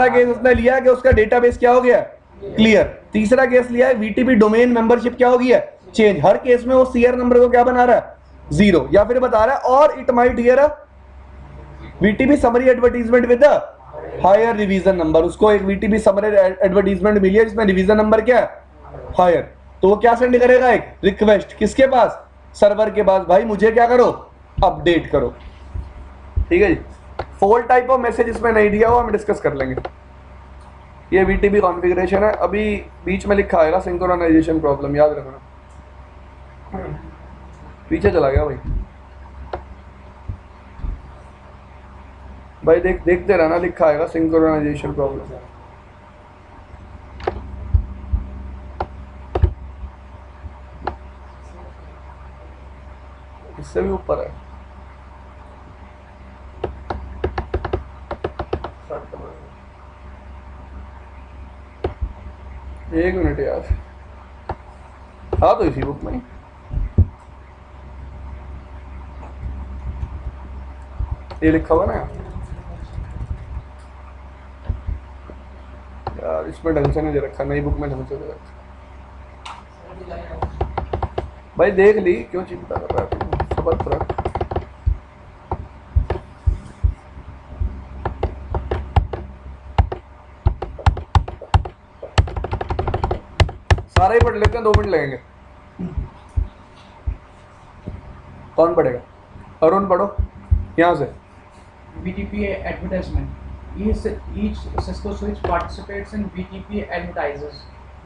केस उसने लिया कि उसका डेटाबेस क्या हो गया, क्लियर. तीसरा केस लिया है वीटीपी डोमेन मेंबरशिप क्या हो गया, चेंज. हर केस में वो सीआर नंबर को क्या बना रहा है, 0. या फिर बता रहा है और it might hear a VTP summary advertisement with a higher revision number. उसको एक वीटीपी समरी एडवर्टाइजमेंट मिली है जिसमें रिवीजन नंबर क्या है, हायर. तो वो क्या सेंड करेगा, एक रिक्वेस्ट. किसके पास, सर्वर के पास. भाई मुझे क्या करो, अपडेट करो. ठीक है जी. 4 टाइप ऑफ मैसेज इसमें नहीं दिया हुआ, हम डिस्कस कर लेंगे. ये वीटीपी कॉन्फ़िगरेशन है. अभी बीच में लिखा आएगा सिंक्रोनाइजेशन प्रॉब्लम, याद रखना. पीछे चला गया भाई देखते रहना, लिखा आएगा सिंक्रोनाइजेशन प्रॉब्लम. इससे भी ऊपर है. एक मिनट यार, हाँ तो इसी बुक में ये लिखा हुआ ना यार, इसमें ढंग से नहीं दे रखा, नई बुक में ढंग से दे रखा. भाई देख ली, क्यों चिंता कर रहा है, सबर रख. सारा ही पढ़ लेते हैं, 2 मिनट लगेंगे. कौन पढ़ेगा, अरुण पढ़ो यहाँ से. VTP advertisement. Each Cisco switch participates in VTP advertises.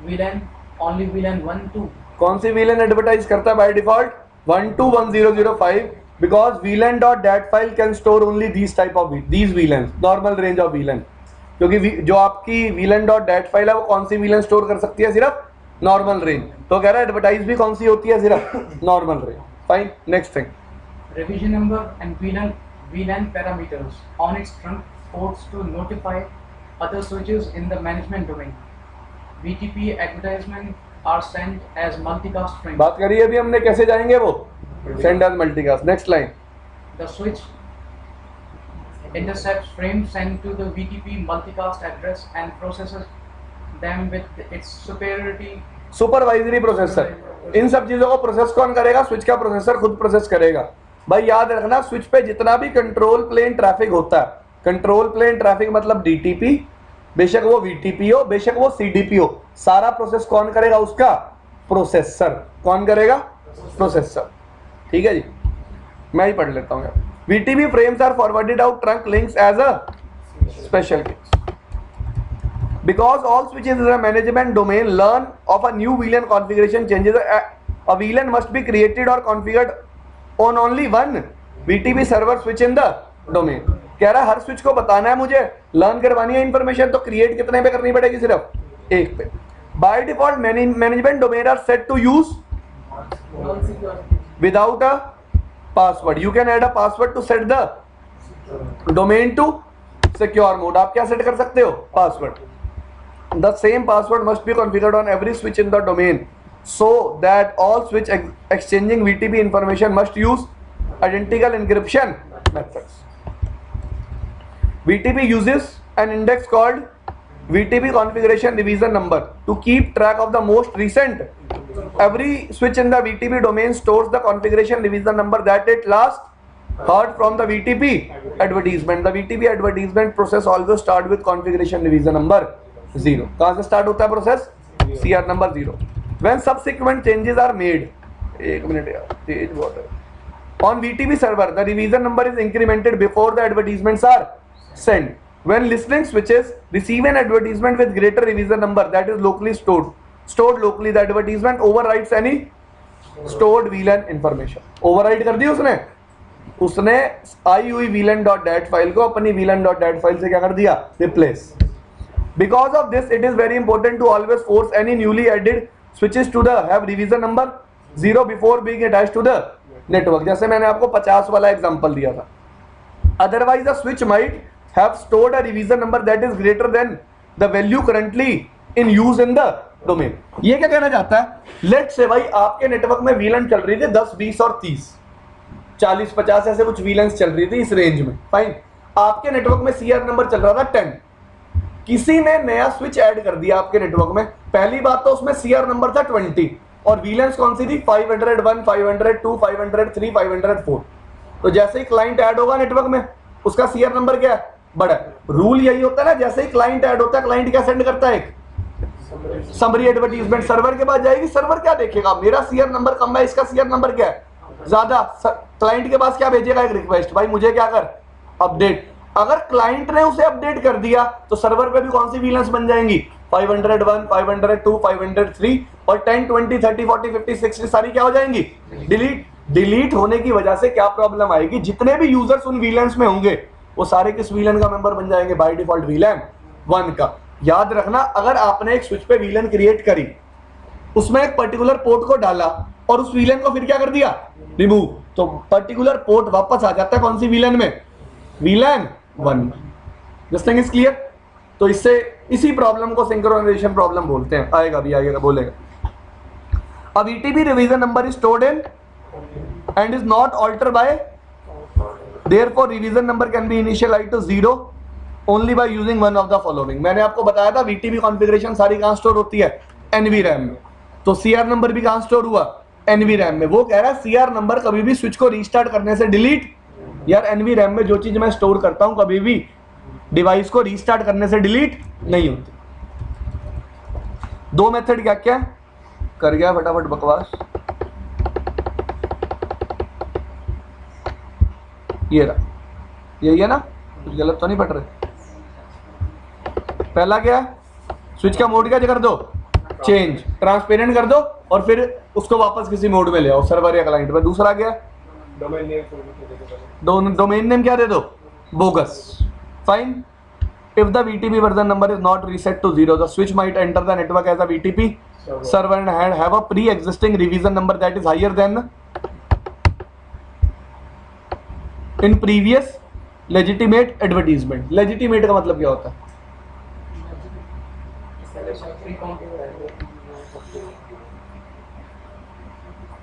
VLAN, only VLAN 1 2. कौन सी VLAN एडवर्टाइज करता है by default, 121005, because VLAN.dat file can store only these type of these VLAN, normal range of VLAN. क्योंकि जो आपकी VLAN.dat file है वो कौन सी VLAN store कर सकती है, सिर्फ नॉर्मल रेंज. तो कह रहा है एडवर्टाइज भी कौन सी होती है, सिर्फ normal range. Fine. Next thing, Revision number and VLAN parameters on its trunk ports to notify other switches in the management domain. VTP advertisement are sent as multicast frames. बात करिए अभी हमने कैसे जाएंगे वो, send as multicast. Next line, The switch intercepts frames sent to the VTP multicast address and processes them with its superiority. Supervisory processor. इन सब चीजों को प्रोसेस कौन करेगा, स्विच का प्रोसेसर खुद प्रोसेस करेगा. भाई याद रखना, स्विच पे जितना भी कंट्रोल प्लेन ट्रैफिक होता है, कंट्रोल प्लेन ट्रैफिक मतलब डीटीपी, बेशक वो वीटीपी हो, बेशक वो सीडीपी हो, सारा प्रोसेस कौन करेगा, उसका प्रोसेसर. कौन करेगा, प्रोसेसर. ठीक है जी. मैं ही पढ़ लेता हूँ यार. VTP frames are forwarded out trunk links as a special case. Because all switches in a management domain learn of a new VLAN configuration changes, a VLAN must be created or configured on only one VTP server switch in the domain. कह रहा है हर switch को बताना है मुझे, learn करवानी है information, तो क्रिएट कितने पे करनी पड़ेगी, सिर्फ एक पे. By default management domain are set to use without a password. You can add a password to set the domain to secure mode. आप क्या सेट कर सकते हो, password. The same password must be configured on every switch in the domain, so that all switch exchanging VTP information must use identical encryption methods. VTP uses an index called VTP configuration revision number to keep track of the most recent. Every switch in the VTP domain stores the configuration revision number that it last heard from the VTP advertisement. The VTP advertisement process always start with configuration revision number 0. कहाँ से start होता है process, CR number 0. When subsequent changes are made, एक minute यार, तेज बहुत है. On VTP server, the revision number is incremented before the advertisements are sent. when listening switches receive an advertisement with greater revision number that is locally stored locally, the advertisement overrides any stored VLAN information. override कर दी उसने आई हुई VLAN.dat file को अपनी VLAN.dat file से क्या कर दिया, replace. Because of this it is very important to always force any newly added switches to the have revision number 0 before being attached to the network. जैसे मैंने आपको 50 वाला एग्जांपल दिया था. Otherwise the switch might have stored a revision number that is greater than the value currently in use in the domain. ये क्या कहना चाहता है, लेट्स से भाई आपके नेटवर्क में VLAN चल रही थी 10, 20 और 30, 40, 50 ऐसे कुछ VLANs चल रही थी इस रेंज में. फाइन, आपके नेटवर्क में CR नंबर चल रहा था 10. किसी ने नया स्विच ऐड कर दिया आपके नेटवर्क में. पहली बात तो उसमें CR नंबर था 20 और VLANs कौन सी थी, 501, 502, 503, 504. तो जैसे ही क्लाइंट ऐड होगा नेटवर्क में उसका CR नंबर क्या है, बड़ा. रूल यही होता है ना, जैसे ही क्लाइंट ऐड होता है क्लाइंट क्या सेंड करता है, एक समरी एडवर्टीजमेंट सर्वर के पास जाएगी. सर्वर क्या देखेगा, मेरा CR नंबर कम है, इसका CR नंबर क्या है ज्यादा. क्लाइंट के पास क्या भेजेगा, एक रिक्वेस्ट, भाई मुझे क्या कर, अपडेट. अगर क्लाइंट ने उसे अपडेट कर दिया तो सर्वर पे भी कौन सी VLANs बन जाएंगी, 501, 502, 503 और 10, 20, 30, 40, 50, 60 सारी क्या हो जाएंगी, डिलीट होने की वजह से क्या प्रॉब्लम आएगी, जितने भी यूजर्स उन VLANs में होंगे वो सारे किस VLAN का मेंबर बन जाएंगे, बाय डिफॉल्ट VLAN 1 का. याद रखना, अगर आपने एक स्विच पे VLAN क्रिएट करी, उसमें एक पर्टिकुलर पोर्ट को डाला और उस VLAN को फिर क्या कर दिया, रिमूव, तो पर्टिकुलर पोर्ट वापस आ जाता है कौन सी VLAN में, VLAN 1. This thing is clear. तो इससे इसी प्रॉब्लम को सिंक्रोनाइजेशन प्रॉब्लम बोलते हैं. आएगा भी, आएगा बोलेगा. अब ETP revision number is stored in and is not altered by, therefore revision number can be initialized to 0 only by using one of the following. मैंने आपको बताया था VTP कॉन्फ़िगरेशन सारी कहाँ स्टोर होती है, NVRAM में. तो CR नंबर भी कहाँ स्टोर हुआ, NVRAM में. वो कह रहा है CR नंबर कभी भी स्विच को रीस्टार्ट करने से डिलीट. यार NVRAM में जो चीज मैं स्टोर करता हूं कभी भी डिवाइस को रीस्टार्ट करने से डिलीट नहीं होती. दो मेथड क्या क्या कर गया फटाफट बकवास. ये रहा, यही है ना, कुछ गलत तो नहीं पढ़ रहे. पहला क्या है, स्विच का मोड क्या कर दो, चेंज, ट्रांसपेरेंट कर दो और फिर उसको वापस किसी मोड में ले आओ, सर्वर या क्लाइंट पे. दूसरा क्या, डोमेन नेम क्या दे दो, bogus. Fine. If the VTP version number is not reset to 0, the switch might enter the network as a VTP server and have a pre existing revision number that is higher than in previous legitimate advertisement. Legitimate का मतलब क्या होता है,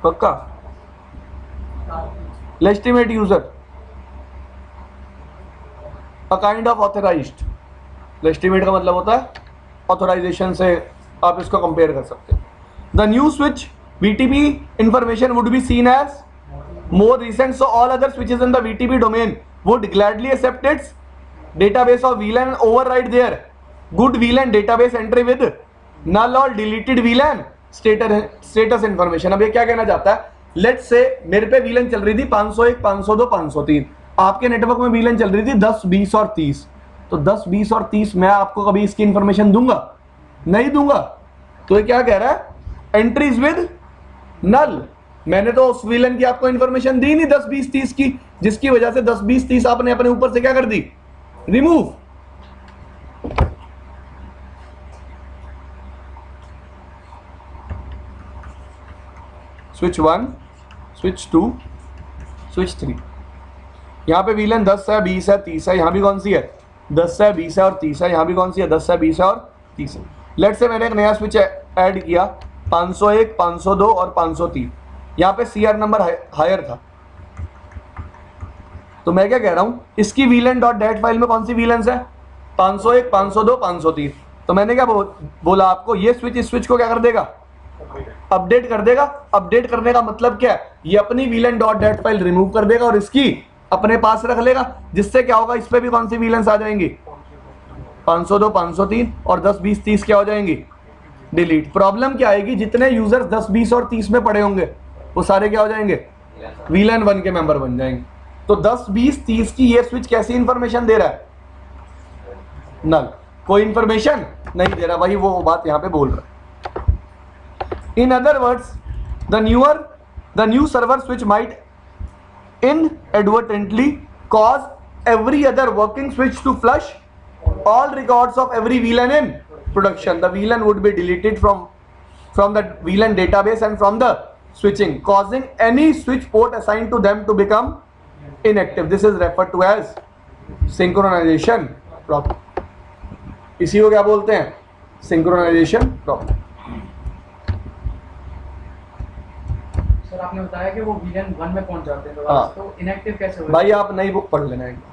पक्का. Legitimate user, a kind of authorised. Legitimate का मतलब होता है ऑथराइजेशन से आप इसको कंपेयर कर सकते हैं. The new switch VTP information would be seen as more recent, so all other switches in the VTP domain would gladly accept its database of VLAN and override their good VLAN database entry with null or deleted VLAN status information. अब ये क्या कहना चाहता है, let's say मेरे पे VLAN चल रही थी 501, 502, 503, आपके नेटवर्क में VLAN चल रही थी 10, 20 और 30. तो 10, 20 और 30 मैं आपको कभी इसकी इंफॉर्मेशन दूंगा नहीं दूंगा. तो ये क्या कह रहा है, एंट्रीज विद नल. मैंने तो उस VLAN की आपको इंफॉर्मेशन दी नहीं 10, 20, 30 की, जिसकी वजह से 10, 20, 30 आपने अपने ऊपर से क्या कर दी, रिमूव. Switch 1, switch 2, switch 3. यहां पे VLAN 10 है, 20 है, 30 है. यहां भी कौन सी है, 10 है, 20 है और 30 है. यहां भी कौन सी है, 10 है, 20 है और 30 है. लेट्स से मैंने एक नया स्विच ऐड किया 501, 502 और 503. यहाँ पे CR नंबर हायर था. तो मैं क्या कह रहा हूं, इसकी VLAN.dat फाइल में कौन सी VLANs है, 501, 502, 503. तो मैंने क्या बोला आपको, ये स्विच इस स्विच को क्या कर देगा, अपडेट कर देगा. अपडेट करने का मतलब क्या है, ये अपनी VLAN.dat फाइल रिमूव कर देगा और इसकी अपने पास रख लेगा, जिससे क्या होगा, इस पे भी कौन सी VLANs आ जाएंगी, 502, 503 और 10, 20, 30 क्या हो जाएंगी, डिलीट. प्रॉब्लम क्या आएगी, जितने यूजर्स 10, 20 और 30 में पड़े होंगे वो सारे क्या हो जाएंगे, VLAN 1 के मेंबर बन जाएंगे. तो 10, 20, 30 की ये स्विच कैसी इंफॉर्मेशन दे रहा है, नल, कोई इंफॉर्मेशन नहीं दे रहा, वही वो बात यहाँ पे बोल रहा है। In other words the new server switch might inadvertently cause every other working switch to flush all records of every VLAN in production. The VLAN would be deleted from the VLAN database and from the switching, causing any switch port assigned to them to become inactive. This is referred to as synchronization problem. इसी को क्या बोलते हैं? Synchronization problem. Sir आपने बताया कि वो VLAN 1 में पहुंच जाते हैं तो हाँ। तो इनएक्टिव कैसे हो? भाई आप नई बुक पढ़ लेना एक बार,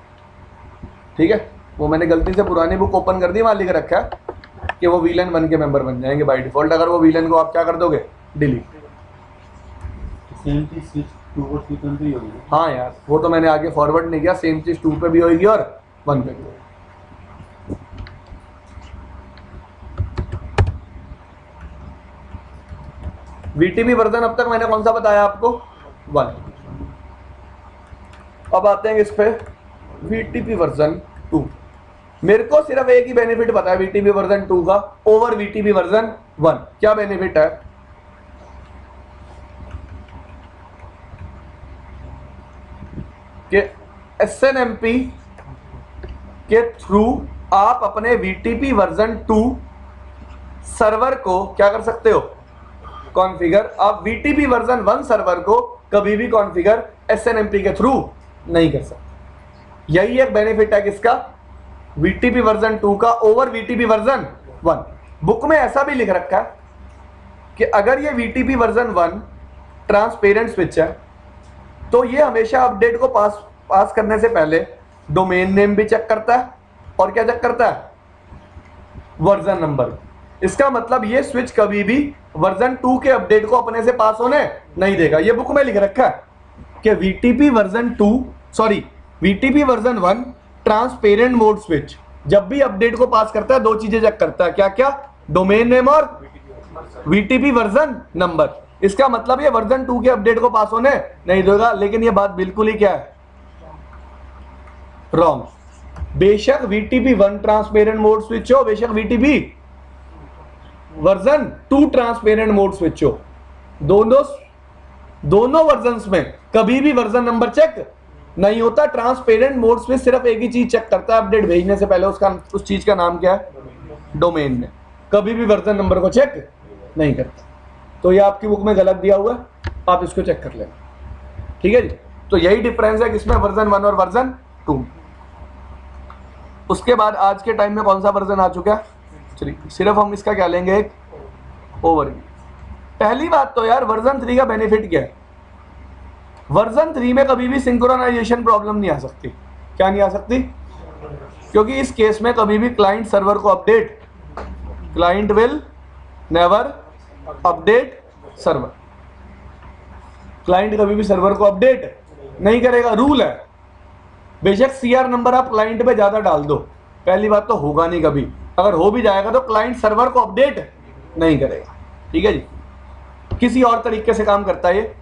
ठीक है? वो मैंने गलती से पुरानी बुक ओपन कर दी, वहाँ लिख रखा है कि वो VLAN 1 के मेंबर बन जाएंगे बाय डिफॉल्ट। अगर वो VLAN को आप क्या कर दोगे? डिलीट। सेम चीज स्विच 2 और स्विच 1 पे ही होगी। हाँ यार, वो तो मैंने आगे फॉरवर्ड नहीं किया, सेम चीज 2 पे भी होगी और 1 पे भी होगी। VTP वर्जन अब तक मैंने कौन सा बताया आपको? 1। अब आते हैं इस पे VTP वर्जन 2। मेरे को सिर्फ एक ही बेनिफिट पता है VTP वर्जन 2 का ओवर VTP वर्जन 1। क्या बेनिफिट है? कि SNMP के थ्रू आप अपने VTP वर्जन 2 सर्वर को क्या कर सकते हो? कॉन्फ़िगर। आप VTP वर्जन 1 सर्वर को कभी भी कॉन्फ़िगर SNMP के थ्रू नहीं कर सकते। यही एक बेनिफिट है किसका? VTP वर्जन 2 का ओवर VTP वर्जन 1। बुक में ऐसा भी लिख रखा है कि अगर ये VTP वर्जन 1 ट्रांसपेरेंट स्विच है तो ये हमेशा अपडेट को पास करने से पहले डोमेन नेम भी चेक करता है और क्या चेक करता है? Version number. इसका मतलब ये स्विच कभी भी वर्जन 2 के अपडेट को अपने से पास होने नहीं देगा। ये बुक में लिख रखा है कि VTP version 1 transparent mode switch जब भी अपडेट को पास करता है दो चीजें चेक करता है। क्या क्या? डोमेन नेम और VTP वर्जन नंबर। इसका मतलब ये वर्जन 2 के अपडेट को पास होने नहीं देगा। लेकिन ये बात बिल्कुल ही क्या है? रॉन्ग। बेशक VTP 1 ट्रांसपेरेंट मोड स्विच हो, बेशक VTP version 2 transparent mode switch हो, दोनों वर्जन्स में कभी भी वर्जन नंबर चेक नहीं होता। ट्रांसपेरेंट मोड स्विच सिर्फ एक ही चीज चेक करता है अपडेट भेजने से पहले, उस चीज का नाम क्या है? डोमेन में। कभी भी वर्जन नंबर को चेक नहीं करता। तो ये आपकी बुक में गलत दिया हुआ है, आप इसको चेक कर लेना, ठीक है जी। तो यही डिफरेंस है किसमें? वर्जन 1 और वर्जन 2। उसके बाद आज के टाइम में कौन सा वर्जन आ चुका है? 3। सिर्फ हम इसका क्या लेंगे? एक ओवरव्यू। पहली बात तो यार वर्जन 3 का बेनिफिट क्या है? वर्जन 3 में कभी भी सिंक्रोनाइजेशन प्रॉब्लम नहीं आ सकती। क्या नहीं आ सकती? क्योंकि इस केस में कभी भी क्लाइंट सर्वर को client will never update server. Client कभी भी सर्वर को अपडेट नहीं करेगा, रूल है। बेशक CR नंबर आप क्लाइंट पे ज्यादा डाल दो, पहली बात तो होगा नहीं कभी। अगर हो भी जाएगा तो क्लाइंट सर्वर को अपडेट नहीं करेगा, ठीक है जी। किसी और तरीके से काम करता है ये।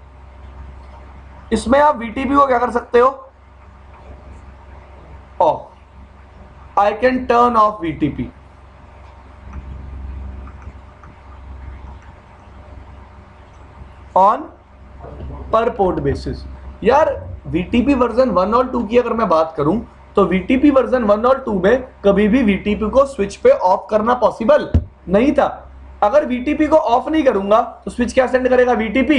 इसमें आप VTP को क्या कर सकते हो? Of. I can turn off VTP। On पर पोर्ट बेसिस। यार VTP वर्जन 1 और 2 की अगर मैं बात करूं तो VTP वर्जन 1 और 2 में कभी भी VTP को स्विच पे ऑफ करना पॉसिबल नहीं था। अगर VTP को ऑफ नहीं करूंगा तो स्विच क्या सेंड करेगा? VTP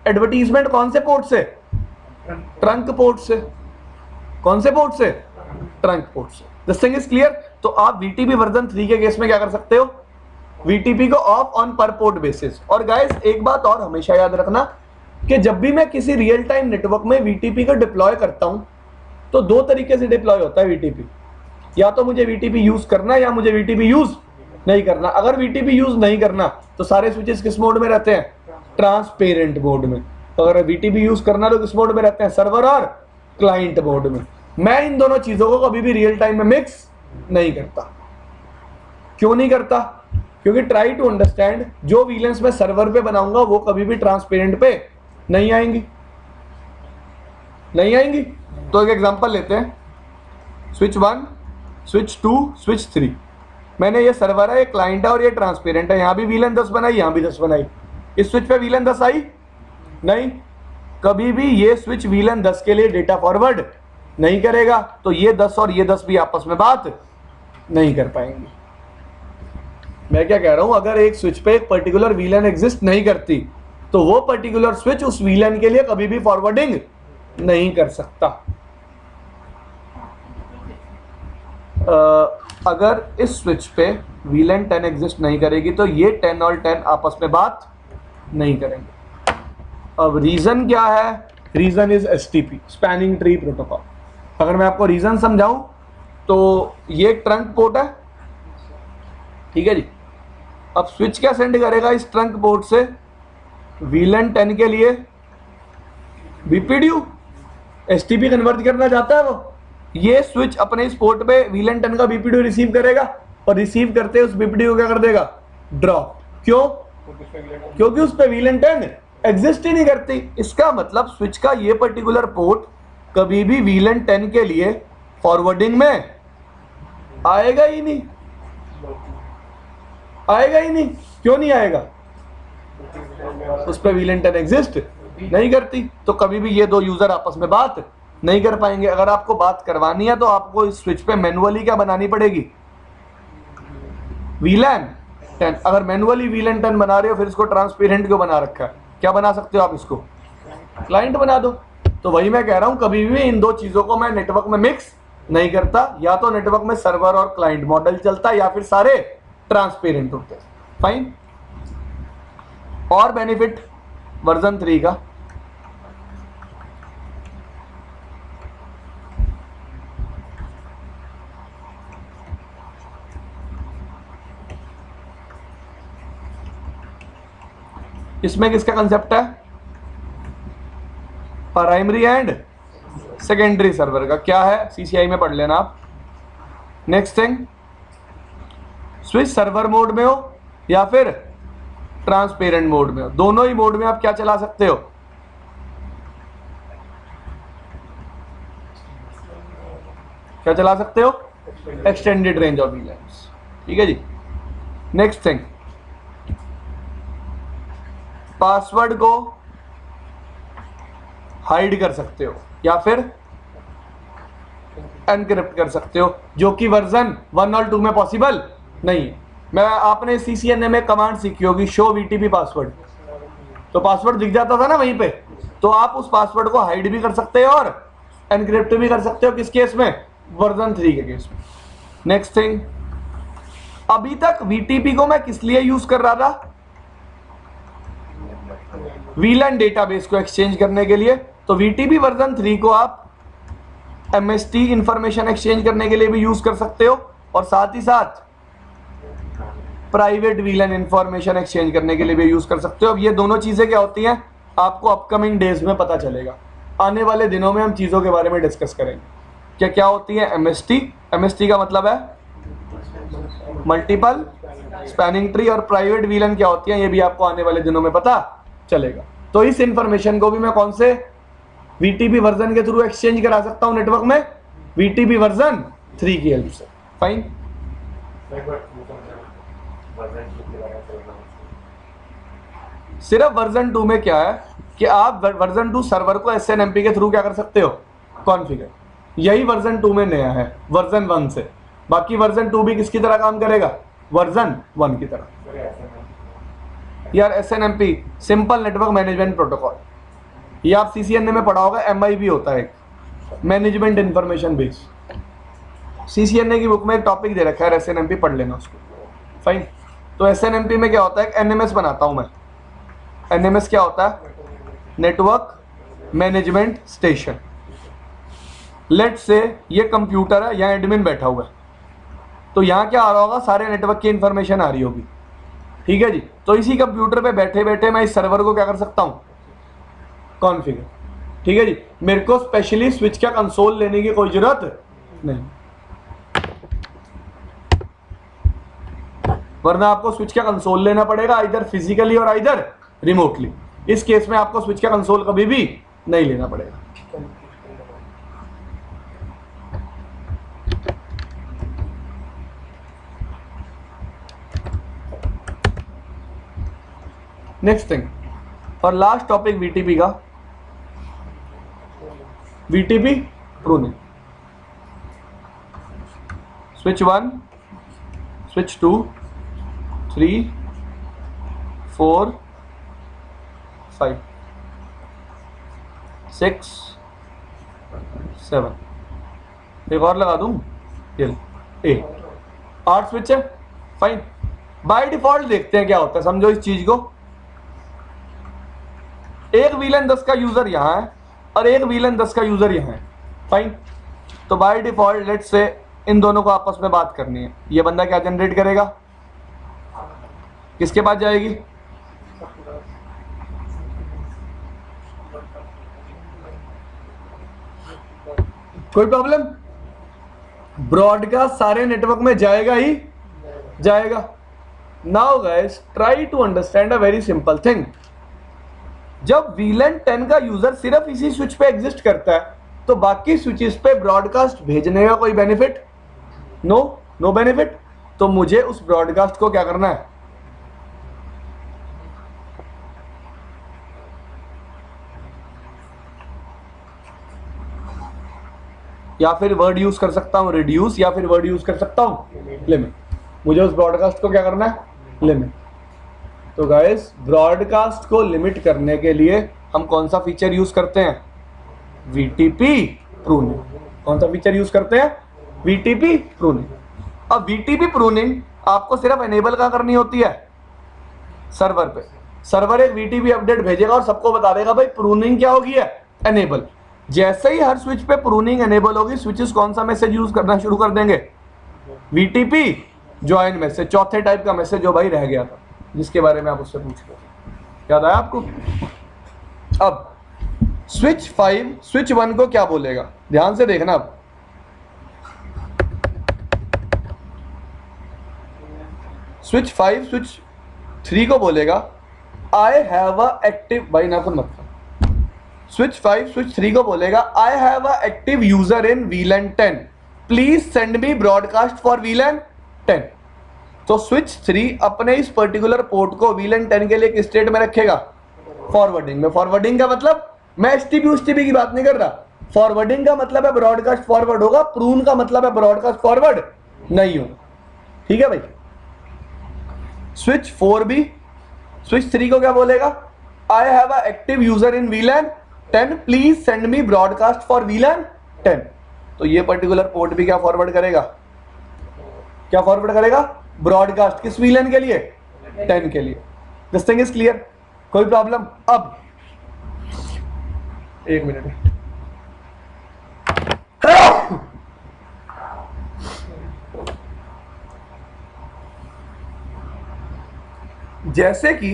एडवर्टीजमेंट कौन से पोर्ट से? ट्रंक पोर्ट से। कौन से पोर्ट से? ट्रंक पोर्ट से। This thing is clear. तो आप VTP वर्जन 3 के केस में क्या कर सकते हो? VTP को ऑफ ऑन पर पोर्ट बेसिस। और गाइस एक बात और हमेशा याद रखना कि जब भी मैं किसी रियल टाइम नेटवर्क में VTP को डिप्लॉय करता हूं तो दो तरीके से डिप्लॉय होता है VTP। या तो मुझे VTP यूज करना है या मुझे VTP यूज नहीं करना। अगर VTP यूज नहीं करना तो सारे स्विचेस किस मोड में रहते हैं? ट्रांसपेरेंट मोड में। तो अगर VTP यूज करना तो किस मोड में रहते हैं? सर्वर और क्लाइंट मोड में। मैं इन दोनों चीजों को कभी भी रियल टाइम में मिक्स नहीं करता। क्यों नहीं करता? क्योंकि ट्राई टू अंडरस्टैंड, जो VLANs मैं सर्वर पे बनाऊंगा वो कभी भी ट्रांसपेरेंट पे नहीं आएंगी। तो एक एग्जांपल लेते हैं। Switch 1 switch 2, switch 3। मैंने ये सर्वर है, ये क्लाइंट है और ये ट्रांसपेरेंट है। यहाँ भी VLAN 10 बनाई, यहाँ भी 10 बनाई। इस स्विच पे VLAN 10 आई नहीं, कभी भी ये स्विच VLAN 10 के लिए डेटा फॉरवर्ड नहीं करेगा, तो ये 10 और ये 10 भी आपस में बात नहीं कर पाएंगे। मैं क्या कह रहा हूं, अगर एक स्विच पे एक पर्टिकुलर VLAN एग्जिस्ट नहीं करती तो वो पर्टिकुलर स्विच उस VLAN के लिए कभी भी फॉरवर्डिंग नहीं कर सकता। अगर इस स्विच पे VLAN 10 एग्जिस्ट नहीं करेगी तो ये 10 और 10 आपस में बात नहीं करेंगे। अब रीजन क्या है? Reason is STP, spanning tree protocol. अगर मैं आपको रीजन समझाऊं तो ये ट्रंक पोर्ट है, ठीक है जी। अब स्विच क्या सेंड करेगा इस ट्रंक पोर्ट से? VLAN 10 के लिए BPDU, STP कन्वर्ट करना चाहता है वो। ये स्विच अपने इस पोर्ट पे VLAN 10 का BPDU रिसीव करेगा और रिसीव करते उस BPDU को क्या कर देगा? ड्रॉप। क्यों? क्योंकि उस पे VLAN 10 एग्जिस्ट ही नहीं करती। इसका मतलब स्विच का ये पर्टिकुलर पोर्ट कभी भी VLAN 10 के लिए फॉरवर्डिंग में आएगा ही नहीं, आएगा ही नहीं। क्यों नहीं आएगा? उस पे VLAN 10 एग्जिस्ट नहीं करती, तो कभी भी ये दो यूजर आपस में बात नहीं कर पाएंगे। अगर आपको बात करवानी है तो आपको इस स्विच पे मैनुअली क्या बनानी पड़ेगी? VLAN 10। अगर मैनुअली VLAN 10 बना रहे हो फिर इसको ट्रांसपेरेंट क्यों बना रखा है? क्या बना सकते हो आप इसको? क्लाइंट बना दो। तो वही मैं कह रहा हूं, कभी भी इन दो चीजों को मैं नेटवर्क में मिक्स नहीं करता। या तो नेटवर्क में सर्वर और क्लाइंट मॉडल चलता है या फिर सारे ट्रांसपेरेंट होते हैं। फाइन। और बेनिफिट वर्जन 3 का, इसमें किसका कंसेप्ट है? प्राइमरी एंड सेकेंडरी सर्वर का। क्या है? CCI में पढ़ लेना आप। Next thing, switch server mode में हो या फिर ट्रांसपेरेंट मोड में हो, दोनों ही मोड में आप क्या चला सकते हो? क्या चला सकते हो? Extended range of VLANs। ठीक है जी। नेक्स्ट थिंग, पासवर्ड को हाइड कर सकते हो या फिर एनक्रिप्ट कर सकते हो, जो कि वर्जन 1 और 2 में पॉसिबल नहीं है। मैं आपने CCNA में कमांड सीखी होगी, शो VTP पासवर्ड। तो पासवर्ड दिख जाता था ना वहीं पे, तो आप उस पासवर्ड को हाइड भी कर सकते हो और एनक्रिप्ट भी कर सकते हो। किस केस में? वर्जन 3 के केस में। नेक्स्ट थिंग, अभी तक VTP को मैं किस लिए यूज कर रहा था? VLAN डेटाबेस को एक्सचेंज करने के लिए। तो VTP वर्जन 3 को आप MST इंफॉर्मेशन एक्सचेंज करने के लिए भी यूज कर सकते हो और साथ ही साथ प्राइवेट VLAN इंफॉर्मेशन एक्सचेंज करने के लिए भी यूज कर सकते हो। अब ये दोनों चीजें क्या होती हैं आपको अपकमिंग डेज में पता चलेगा। आने वाले दिनों में हम चीजों के बारे में डिस्कस करेंगे। क्या क्या होती है MST का मतलब है मल्टीपल स्पैनिंग ट्री, और प्राइवेट VLAN क्या होती है ये भी आपको आने वाले दिनों में पता चलेगा। तो इस इंफॉर्मेशन को भी मैं कौन से VTP वर्जन के थ्रू एक्सचेंज करा सकता हूं नेटवर्क में? VTP वर्जन 3 की हेल्प से। फाइन। सिर्फ वर्जन 2 में क्या है कि आप वर्जन 2 सर्वर को SNMP के थ्रू क्या कर सकते हो? कॉन्फ़िगर। यही वर्जन 2 में नया है वर्जन 1 से। बाकी वर्जन 2 भी किसकी तरह काम करेगा? वर्जन 1 की तरह। यार SNMP simple network management protocol, ये आप CCNA में पढ़ा होगा। MIB होता है, मैनेजमेंट इंफॉर्मेशन बेस। CCNA की बुक में एक टॉपिक दे रखा है SNMP, पढ़ लेना उसको। फाइन। तो SNMP में क्या होता है? NMS बनाता हूं मैं। NMS क्या होता है? Network management station. Let's say ये कंप्यूटर है, यहाँ एडमिन बैठा हुआ है, तो यहाँ क्या आ रहा होगा? सारे नेटवर्क की इंफॉर्मेशन आ रही होगी। ठीक है जी। तो इसी कंप्यूटर पे बैठे बैठे मैं इस सर्वर को क्या कर सकता हूँ? कॉन्फ़िगर। ठीक है जी। मेरे को स्पेशली स्विच का कंसोल लेने की कोई जरूरत नहीं, वरना आपको स्विच का कंसोल लेना पड़ेगा, इधर फिजिकली और इधर रिमोटली। इस केस में आपको स्विच का कंसोल कभी भी नहीं लेना पड़ेगा। नेक्स्ट थिंग और लास्ट टॉपिक VTP का, VTP प्रूनिंग। स्विच 1, स्विच 2, 3, 4, 5, 6, 7, एक और लगा दूं, ये 8 स्विच है। फाइन, बाय डिफॉल्ट देखते हैं क्या होता है, समझो इस चीज को। एक VLAN 10 का यूजर यहां है और एक VLAN 10 का यूजर यहां है। फाइन, तो बाय डिफॉल्ट लेट्स से इन दोनों को आपस में बात करनी है। ये बंदा क्या जनरेट करेगा, किसके पास जाएगी, कोई प्रॉब्लम, ब्रॉडकास्ट सारे नेटवर्क में जाएगा ही जाएगा। Now guys try to understand a very simple thing. जब VLAN 10 का यूजर सिर्फ इसी स्विच पे एग्जिस्ट करता है तो बाकी स्विचेस पे ब्रॉडकास्ट भेजने का कोई बेनिफिट, नो बेनिफिट। तो मुझे उस ब्रॉडकास्ट को क्या करना है, या फिर वर्ड यूज कर सकता हूं रिड्यूस, या फिर वर्ड यूज कर सकता हूं लिमिट। मुझे उस ब्रॉडकास्ट को क्या करना है, लिमिट। तो गाइस ब्रॉडकास्ट को लिमिट करने के लिए हम कौन सा फीचर यूज करते हैं, VTP प्रूनिंग। कौन सा फीचर यूज करते हैं, VTP प्रूनिंग। अब VTP प्रूनिंग आपको सिर्फ एनेबल कहां करनी होती है, सर्वर पे। सर्वर एक VTP अपडेट भेजेगा और सबको बता देगा भाई प्रूनिंग क्या होगी है, एनेबल। जैसे ही हर स्विच पे प्रूनिंग एनेबल होगी, स्विचेस कौन सा मैसेज यूज करना शुरू कर देंगे, VTP ज्वाइन मैसेज, चौथे टाइप का मैसेज जो भाई रह गया था, जिसके बारे में आप उससे पूछ रहे थे, याद आया आपको। अब स्विच 5 स्विच 1 को क्या बोलेगा, ध्यान से देखना। अब स्विच 5 स्विच 3 को बोलेगा आई हैव अ एक्टिव, भाई ना खुद मत। स्विच 5 स्विच 3 को बोलेगा I have a active user in VLAN 10, please send me broadcast for VLAN 10। तो स्विच 3 अपने इस पर्टिकुलर पोर्ट को VLAN 10 के लिए किस स्टेट में रखेगा, फॉरवर्डिंग में। फॉरवर्डिंग का मतलब मैं STP की बात नहीं कर रहा, फॉरवर्डिंग का मतलब है ब्रॉडकास्ट फॉरवर्ड होगा, प्रून का मतलब है ब्रॉडकास्ट फॉरवर्ड नहीं हो। ठीक है भाई। स्विच 4 भी स्विच 3 को क्या बोलेगा, I have a active user in VLAN 10, please send me broadcast for VLAN 10। तो ये पर्टिकुलर पोर्ट भी क्या फॉरवर्ड करेगा, क्या फॉरवर्ड करेगा, ब्रॉडकास्ट। किस VLAN के लिए, 10 के लिए। दिस थिंग इज क्लियर, कोई प्रॉब्लम। अब एक मिनट, जैसे कि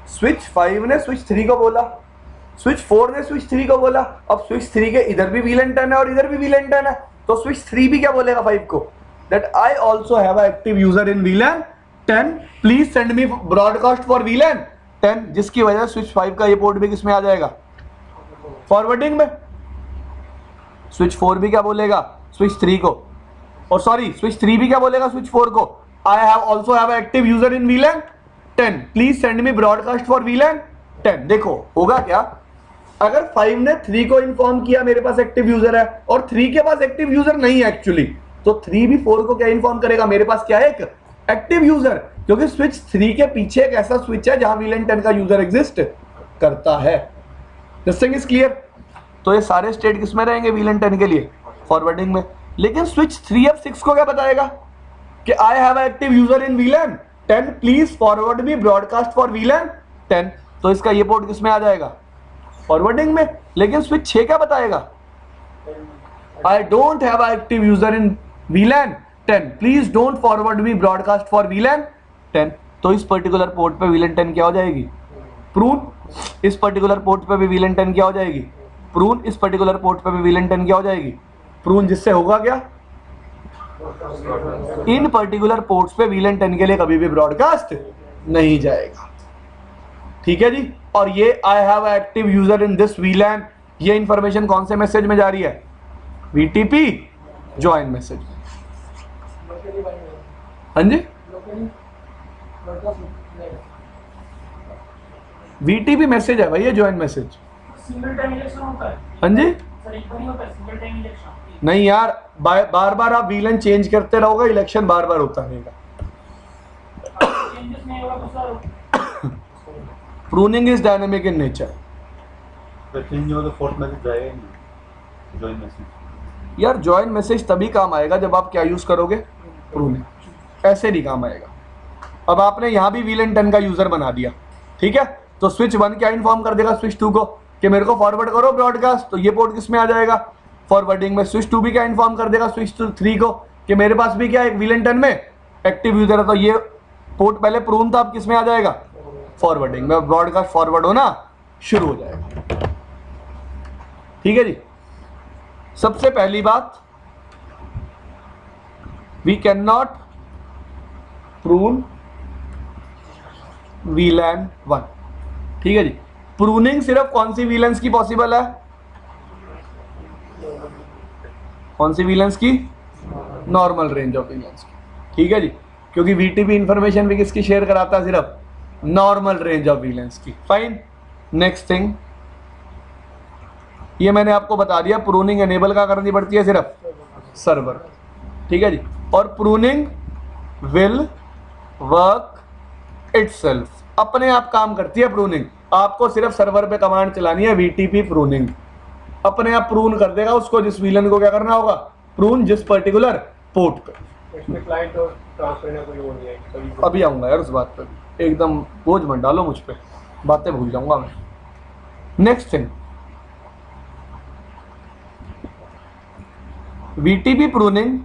स्विच 5 ने स्विच 3 को बोला, स्विच 4 ने स्विच 3 को बोला, अब स्विच 3 के इधर भी VLAN 10 है और इधर भी VLAN 10 है, तो स्विच 3 भी क्या बोलेगा 5 को, that I also have a active user in VLAN 10, please send me broadcast for VLAN 10, जिसकी वजह से स्विच 5 का ये पोर्ट भी किसमें आ जाएगा, फॉरवर्डिंग में। स्विच 4 भी क्या बोलेगा स्विच 3 को, और सॉरी स्विच 3 भी क्या बोलेगा स्विच 4 को, I have also have an active user in VLAN 10, please send me broadcast for VLAN 10। देखो होगा क्या, अगर 5 ने 3 को इन्फॉर्म किया मेरे पास एक्टिव यूजर है और 3 के पास एक्टिव यूजर नहीं है एक्चुअली, तो 3 भी 4 को क्या इन्फॉर्म करेगा, मेरे पास क्या है एक एक्टिव यूजर, क्योंकि स्विच 3 के पीछे एक ऐसा स्विच है जहां VLAN 10 का यूजर एग्जिस्ट करता है। This thing is clear. तो ये सारे स्टेट किस में रहेंगे VLAN 10 के लिए, फॉरवर्डिंग में। लेकिन स्विच 3F6 को क्या बताएगा कि I have active user in VLAN 10, please forward me broadcast for VLAN 10। तो इसका ये पोर्ट किसमें आ जाएगा, फॉरवर्डिंग में। लेकिन स्विच 6 क्या बताएगा, I don't have active user in VLAN 10, please don't forward me broadcast for VLAN 10। तो इस पर्टिकुलर पोर्ट पे VLAN 10 क्या हो जाएगी, प्रून। इस पर्टिकुलर पोर्ट पे भी VLAN 10 क्या हो जाएगी, प्रून। इस पर्टिकुलर पोर्ट पे भी VLAN 10 क्या हो जाएगी, प्रून। जिससे होगा क्या, इन पर्टिकुलर पोर्ट्स पे VLAN 10 के लिए कभी भी ब्रॉडकास्ट नहीं जाएगा। ठीक है जी। और ये I have active user in this VLAN, ये इंफॉर्मेशन कौन से मैसेज में जा रही है, VTP ज्वाइन मैसेज। हाँ जी, वीटीपी मैसेज है भाई, ये join message. Single time election होता है हाँ जी, सर, एक बार ही होता है सिंगल टाइम इलेक्शन। नहीं यार, बार बार आप वीलन चेंज करते रहोगे, इलेक्शन बार बार होता रहेगा। चेंजेस नहीं होगा तो sir pruning is dynamic in nature. तो चेंज हो तो फोर्थ मैसेज जाएगा ही नहीं, जॉइन मैसेज। यार ज्वाइन मैसेज तभी काम आएगा जब आप क्या यूज करोगे, प्रूनिंग, ऐसे नहीं काम आएगा। अब आपने यहाँ भी वीलन 10 का यूजर बना दिया, ठीक है, तो स्विच 1 क्या इन्फॉर्म कर देगा स्विच 2 को कि मेरे को फॉरवर्ड करो ब्रॉडकास्ट, तो ये पोर्ट किस में आ जाएगा, फॉरवर्डिंग में। स्विच 2 भी क्या इन्फॉर्म कर देगा स्विच 3 को कि मेरे पास भी क्या एक वीलन 10 में एक्टिव यूजर है, तो ये पोर्ट पहले प्रून था, अब किस में आ जाएगा, फॉरवर्डिंग में। ब्रॉडकास्ट फॉरवर्ड होना शुरू हो जाएगा। ठीक है जी। सबसे पहली बात, we can not prune VLAN 1। ठीक है जी। प्रूनिंग सिर्फ कौन सी वीलेंस की पॉसिबल है, कौन सी वीलेंस की, नॉर्मल रेंज ऑफ वीलेंस की। ठीक है जी, क्योंकि वीटीपी इंफॉर्मेशन भी किसकी शेयर कराता है, सिर्फ नॉर्मल रेंज ऑफ वीलेंस की। फाइन। नेक्स्ट थिंग, ये मैंने आपको बता दिया, प्रूनिंग एनेबल का करनी पड़ती है सिर्फ सर्वर। ठीक है जी। और प्रूनिंग विल वर्क इटसेल्फ, अपने आप काम करती है प्रूनिंग। आपको सिर्फ सर्वर पे कमांड चलानी है वीटीपी प्रूनिंग, अपने आप प्रून कर देगा उसको, जिस वीलन को क्या करना होगा, प्रून जिस पर्टिकुलर पोर्ट पे। इसमें क्लाइंट और ट्रांसफर ना कोई वो नहीं है कभी। अभी आऊंगा यार उस बात पे, एकदम बोझ मत डालो मुझ पे, बातें भूल जाऊंगा मैं। Next thing, VTP pruning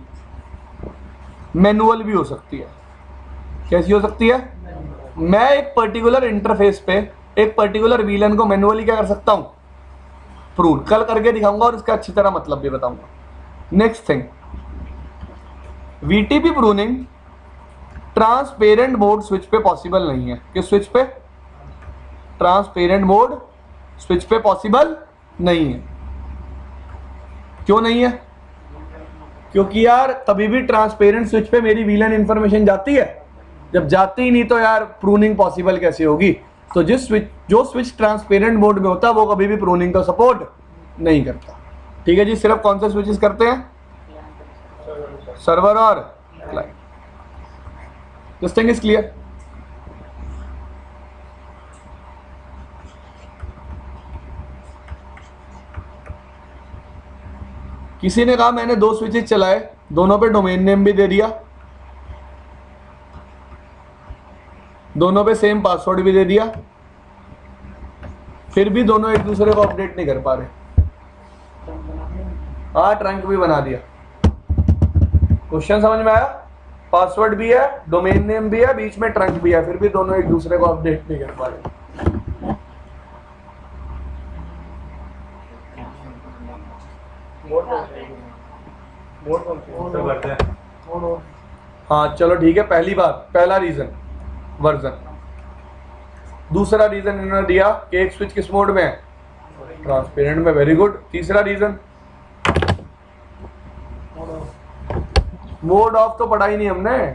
manual भी हो सकती है। कैसी हो सकती है, मैं एक पर्टिकुलर इंटरफेस पे एक पर्टिकुलर वीलन को मैनुअली क्या कर सकता हूं, प्रून। कल करके दिखाऊंगा और इसका अच्छी तरह मतलब भी बताऊंगा। Next thing, VTP pruning transparent mode switch पे पॉसिबल नहीं है। किस स्विच पे, ट्रांसपेरेंट मोड स्विच पे पॉसिबल नहीं है। क्यों नहीं है, क्योंकि यार कभी भी ट्रांसपेरेंट स्विच पे मेरी वीलन इंफॉर्मेशन जाती है, जब जाती ही नहीं तो यार प्रूनिंग पॉसिबल कैसे होगी। तो जो स्विच ट्रांसपेरेंट मोड में होता है वो कभी भी प्रूनिंग को सपोर्ट नहीं करता। ठीक है जी। सिर्फ कौन से स्विचेस करते हैं, सर्वर और client. This thing is clear. किसी ने कहा मैंने 2 स्विचेस चलाए, दोनों पे डोमेन नेम भी दे दिया, दोनों पे सेम पासवर्ड भी दे दिया, फिर भी दोनों एक दूसरे को अपडेट नहीं कर पा रहे। हाँ, ट्रंक भी बना दिया। क्वेश्चन समझ में आया, पासवर्ड भी है, डोमेन नेम भी है, बीच में ट्रंक भी है, फिर भी दोनों एक दूसरे को अपडेट नहीं कर पा रहे। मोड कौन सी तो करते हैं। हाँ चलो ठीक है। पहली बात, पहला रीजन वर्जन। दूसरा रीजन इन्होंने दिया कि एक स्विच किस मोड में है, ट्रांसपेरेंट में। Very good. तीसरा रीजन, मोड ऑफ तो पढ़ा ही नहीं हमने,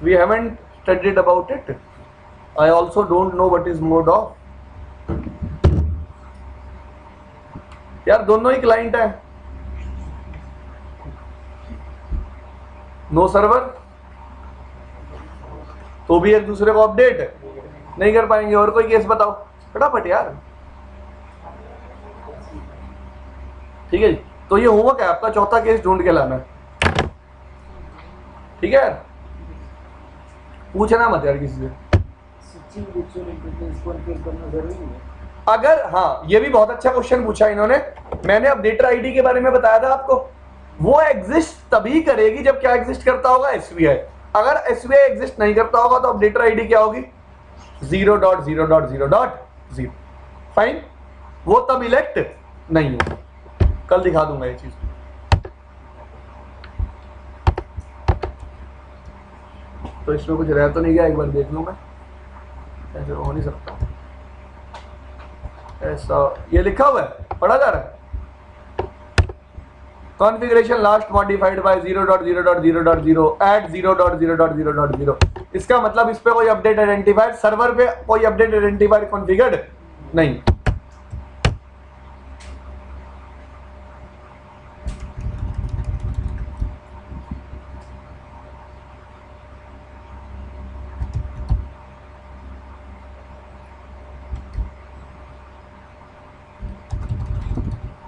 we haven't studied about it. I also don't know what is mode off. यार दोनों ही क्लाइंट है, नो सर्वर, तो भी एक दूसरे को अपडेट नहीं कर पाएंगे। और कोई केस बताओ फटाफट यार। ठीक है जी। तो ये होमवर्क है आपका, चौथा केस ढूंढ के लाना है। ठीक है, पूछना मत यार किसी से। अगर, हाँ ये भी बहुत अच्छा क्वेश्चन पूछा इन्होंने। मैंने अपडेटर आईडी के बारे में बताया था आपको, वो एग्जिस्ट तभी करेगी जब क्या एग्जिस्ट करता होगा, एसवीआई। अगर एसवीआई एग्जिस्ट नहीं करता होगा तो अपडेटर आईडी क्या होगी, 0.0.0.0। फाइन, वो तब इलेक्ट नहीं होगा। कल दिखा दूंगा ये चीज। तो इसमें कुछ रह तो नहीं गया, एक बार देख लूं मैं। ऐसे हो नहीं सकता ऐसा। ये लिखा हुआ है, पढ़ा जा रहा है। Configuration last modified by 0.0.0.0 at 0.0.0.0। इसका मतलब इस पे कोई अपडेट आइडेंटिफायर, सर्वर पे कोई अपडेट आइडेंटिफायर कॉन्फ़िगर्ड नहीं।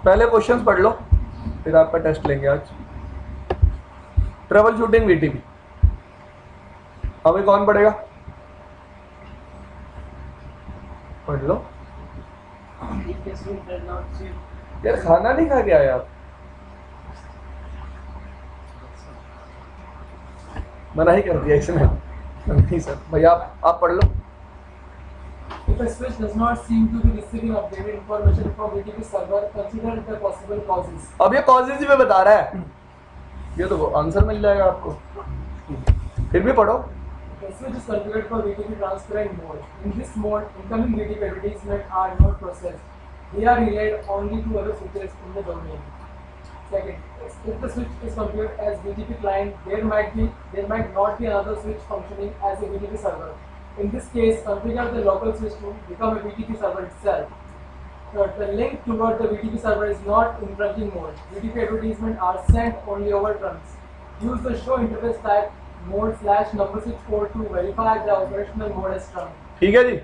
पहले क्वेश्चंस पढ़ लो, फिर आपका टेस्ट लेंगे आज। ट्रबल शूटिंग वीटीपी, अभी कौन पढ़ेगा? पढ़ लो If the switch does not switch, यार, खाना नहीं खा के आए आप? मना ही कर दिया इसने। नहीं सर, भैया आप पढ़ लो। if a switch does not seem to be receiving updated information from VTP server, consider the possible causes. अब ये कॉजेज ही में बता रहा है, ये तो आंसर मिल जाएगा आपको, फिर भी पढ़ो। The switch is configured for VTP transparent mode. In this mode, incoming VTP advertisements are not processed. They are relayed only to other switches in the domain. Second, if the switch is configured as VTP client, there might not be another switch functioning as a VTP server. In this case, configure the local switch to become a VTP server itself. Third, the link toward the VTP server is not in trunking mode. VTP advertisements are sent only over trunks. Use the show interface type mode/number switch code to verify the operational mode as trunk. ठीक है जी,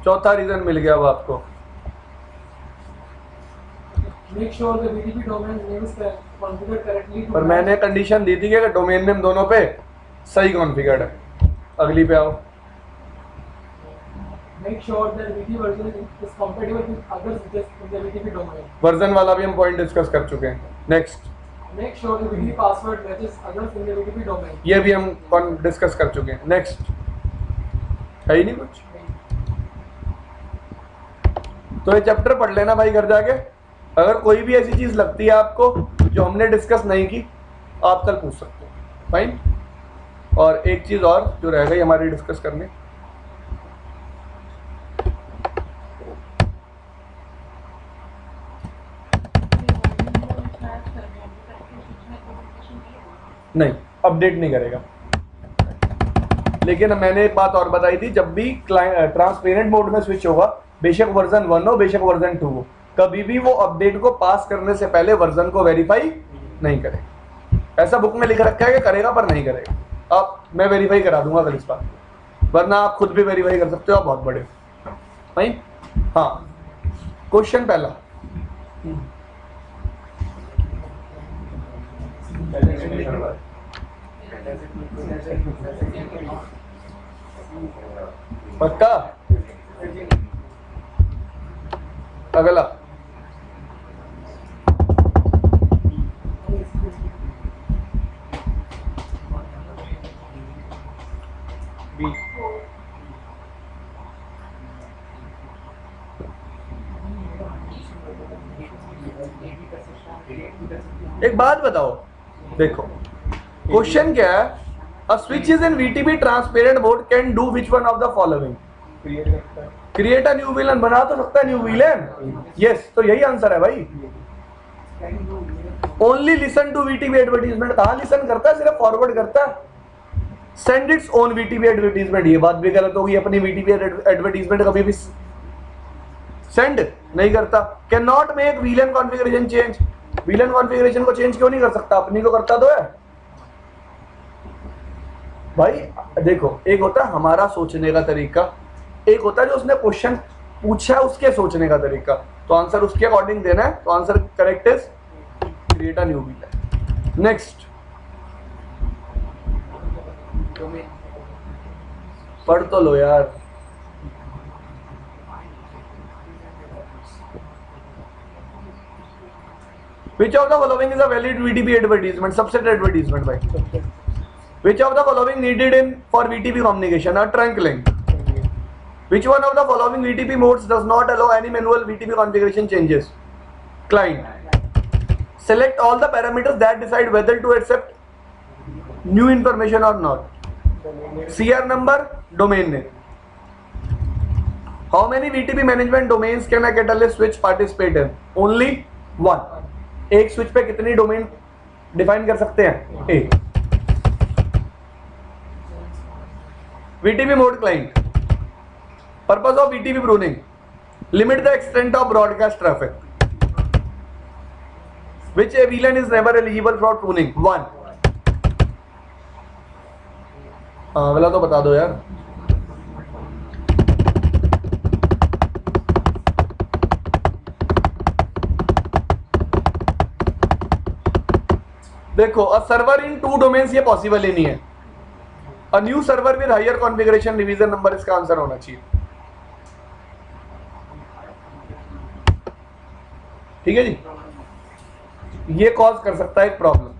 चौथा reason मिल गया अब आपको। Make sure the VTP domain name is configured correctly to पर मैंने condition दी थी कि डोमेन नेम दोनों पे सही कॉन्फ़िगर्ड है। अगली पे आओ। Make sure that VTP version is compatible with other switches in the VTP domain. Version वाला भी हम पॉइंट डिस्कस कर चुके हैं। Next, Make sure the VTP password matches others in the VTP domain. ये भी हम डिस्कस कर चुके हैं। नेक्स्ट, है ही नहीं कुछ, तो ये चैप्टर पढ़ लेना भाई घर जाके। अगर कोई भी ऐसी चीज लगती है आपको जो हमने डिस्कस नहीं की, आप कल पूछ सकते हो, फाइन। और एक चीज और जो रह गई हमारी डिस्कस करने, नहीं, अपडेट नहीं करेगा। लेकिन मैंने एक बात और बताई थी, जब भी ट्रांसपेरेंट मोड में स्विच होगा, बेशक वर्जन 1 हो बेशक वर्जन 2 हो, कभी भी वो अपडेट को पास करने से पहले वर्जन को वेरीफाई नहीं करेगा। ऐसा बुक में लिख रखा है कि करेगा पर नहीं करेगा। आप, मैं वेरीफाई करा दूंगा कल इस बात, वरना आप खुद भी वेरीफाई कर सकते हो, आप बहुत बड़े हो। भाई हाँ, क्वेश्चन पहला, पक्का? अगला, B. एक बात बताओ, देखो क्वेश्चन क्या है, a switch is in VTP transparent mode can do which one of the following? Create a new villain, बना तो सकता है न्यू विलन। यस, तो यही आंसर है भाई। Only listen to VTP advertisement, कहां लिसन करता है, सिर्फ फॉरवर्ड करता है। Send its own VTP advertisement, ये बात भी गलत होगी, अपनी वीटीपी एडवर्टीजमेंट कभी भी सेंड नहीं करता। Can not make villain configuration change, villain configuration को चेंज क्यों नहीं कर सकता, अपनी को करता तो है भाई। देखो, एक होता है हमारा सोचने का तरीका, एक होता है जो उसने क्वेश्चन पूछा है उसके सोचने का तरीका, तो आंसर उसके अकॉर्डिंग देना है। तो answer correct is create a new villain. Next, पढ़ तो लो यार। Which of the following is a valid VTP advertisement? Subset advertisement भाई। Which of the following needed in for VTP communication? A trunk link. Which one of the following VTP modes does not allow any manual VTP configuration changes? Client. Select all the parameters that decide whether to accept new information or not. CR number, domain name. How many VTP management domains can a catalyst switch participate in? Only one. एक switch पे कितनी domain define कर सकते हैं? ए VTP mode client, purpose of VTP pruning, limit the extent of broadcast traffic. Which a VLAN is never eligible for pruning? 1. हाँ वाला तो बता दो यार। देखो अ सर्वर इन 2 डोमेन्स ये पॉसिबल ही नहीं है। A new server with higher configuration revision number इसका आंसर होना चाहिए। ठीक है जी, ये कॉज कर सकता है एक problem.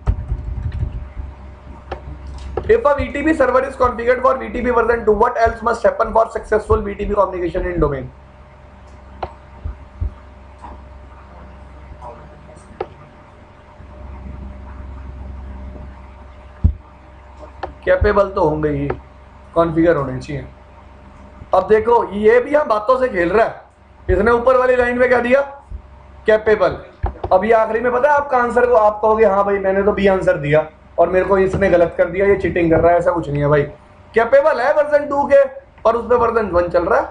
If a VTP server is configured for VTP version 2, what else must happen for successful VTP communication in domain? Capable तो होंगे ही, कॉन्फ़िगर होने चाहिए। अब देखो ये भी हम बातों से खेल रहा है। इसने ऊपर वाली लाइन में क्या दिया? कैपेबल। अब ये आखिरी में पता है आपका आंसर को आप कहोगे हाँ भाई मैंने तो बी आंसर दिया और मेरे को इसने गलत कर दिया, ये चीटिंग कर रहा है। ऐसा कुछ नहीं है भाई, कैपेबल है वर्जन 2 के और उसमें वर्जन 1 चल रहा है।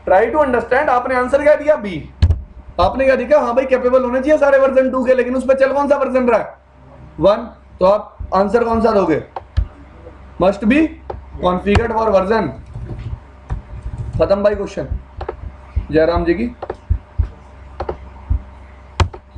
Try to understand. आपने आंसर क्या दिया? बी। आपने क्या दिया? हाँ भाई कैपेबल होने चाहिए सारे वर्जन 2 के, लेकिन उसमें चल कौन सा वर्जन रहा है? 1। तो आप आंसर कौन सा दोगे? Must be configured for version. खत्म भाई क्वेश्चन। जयराम जी की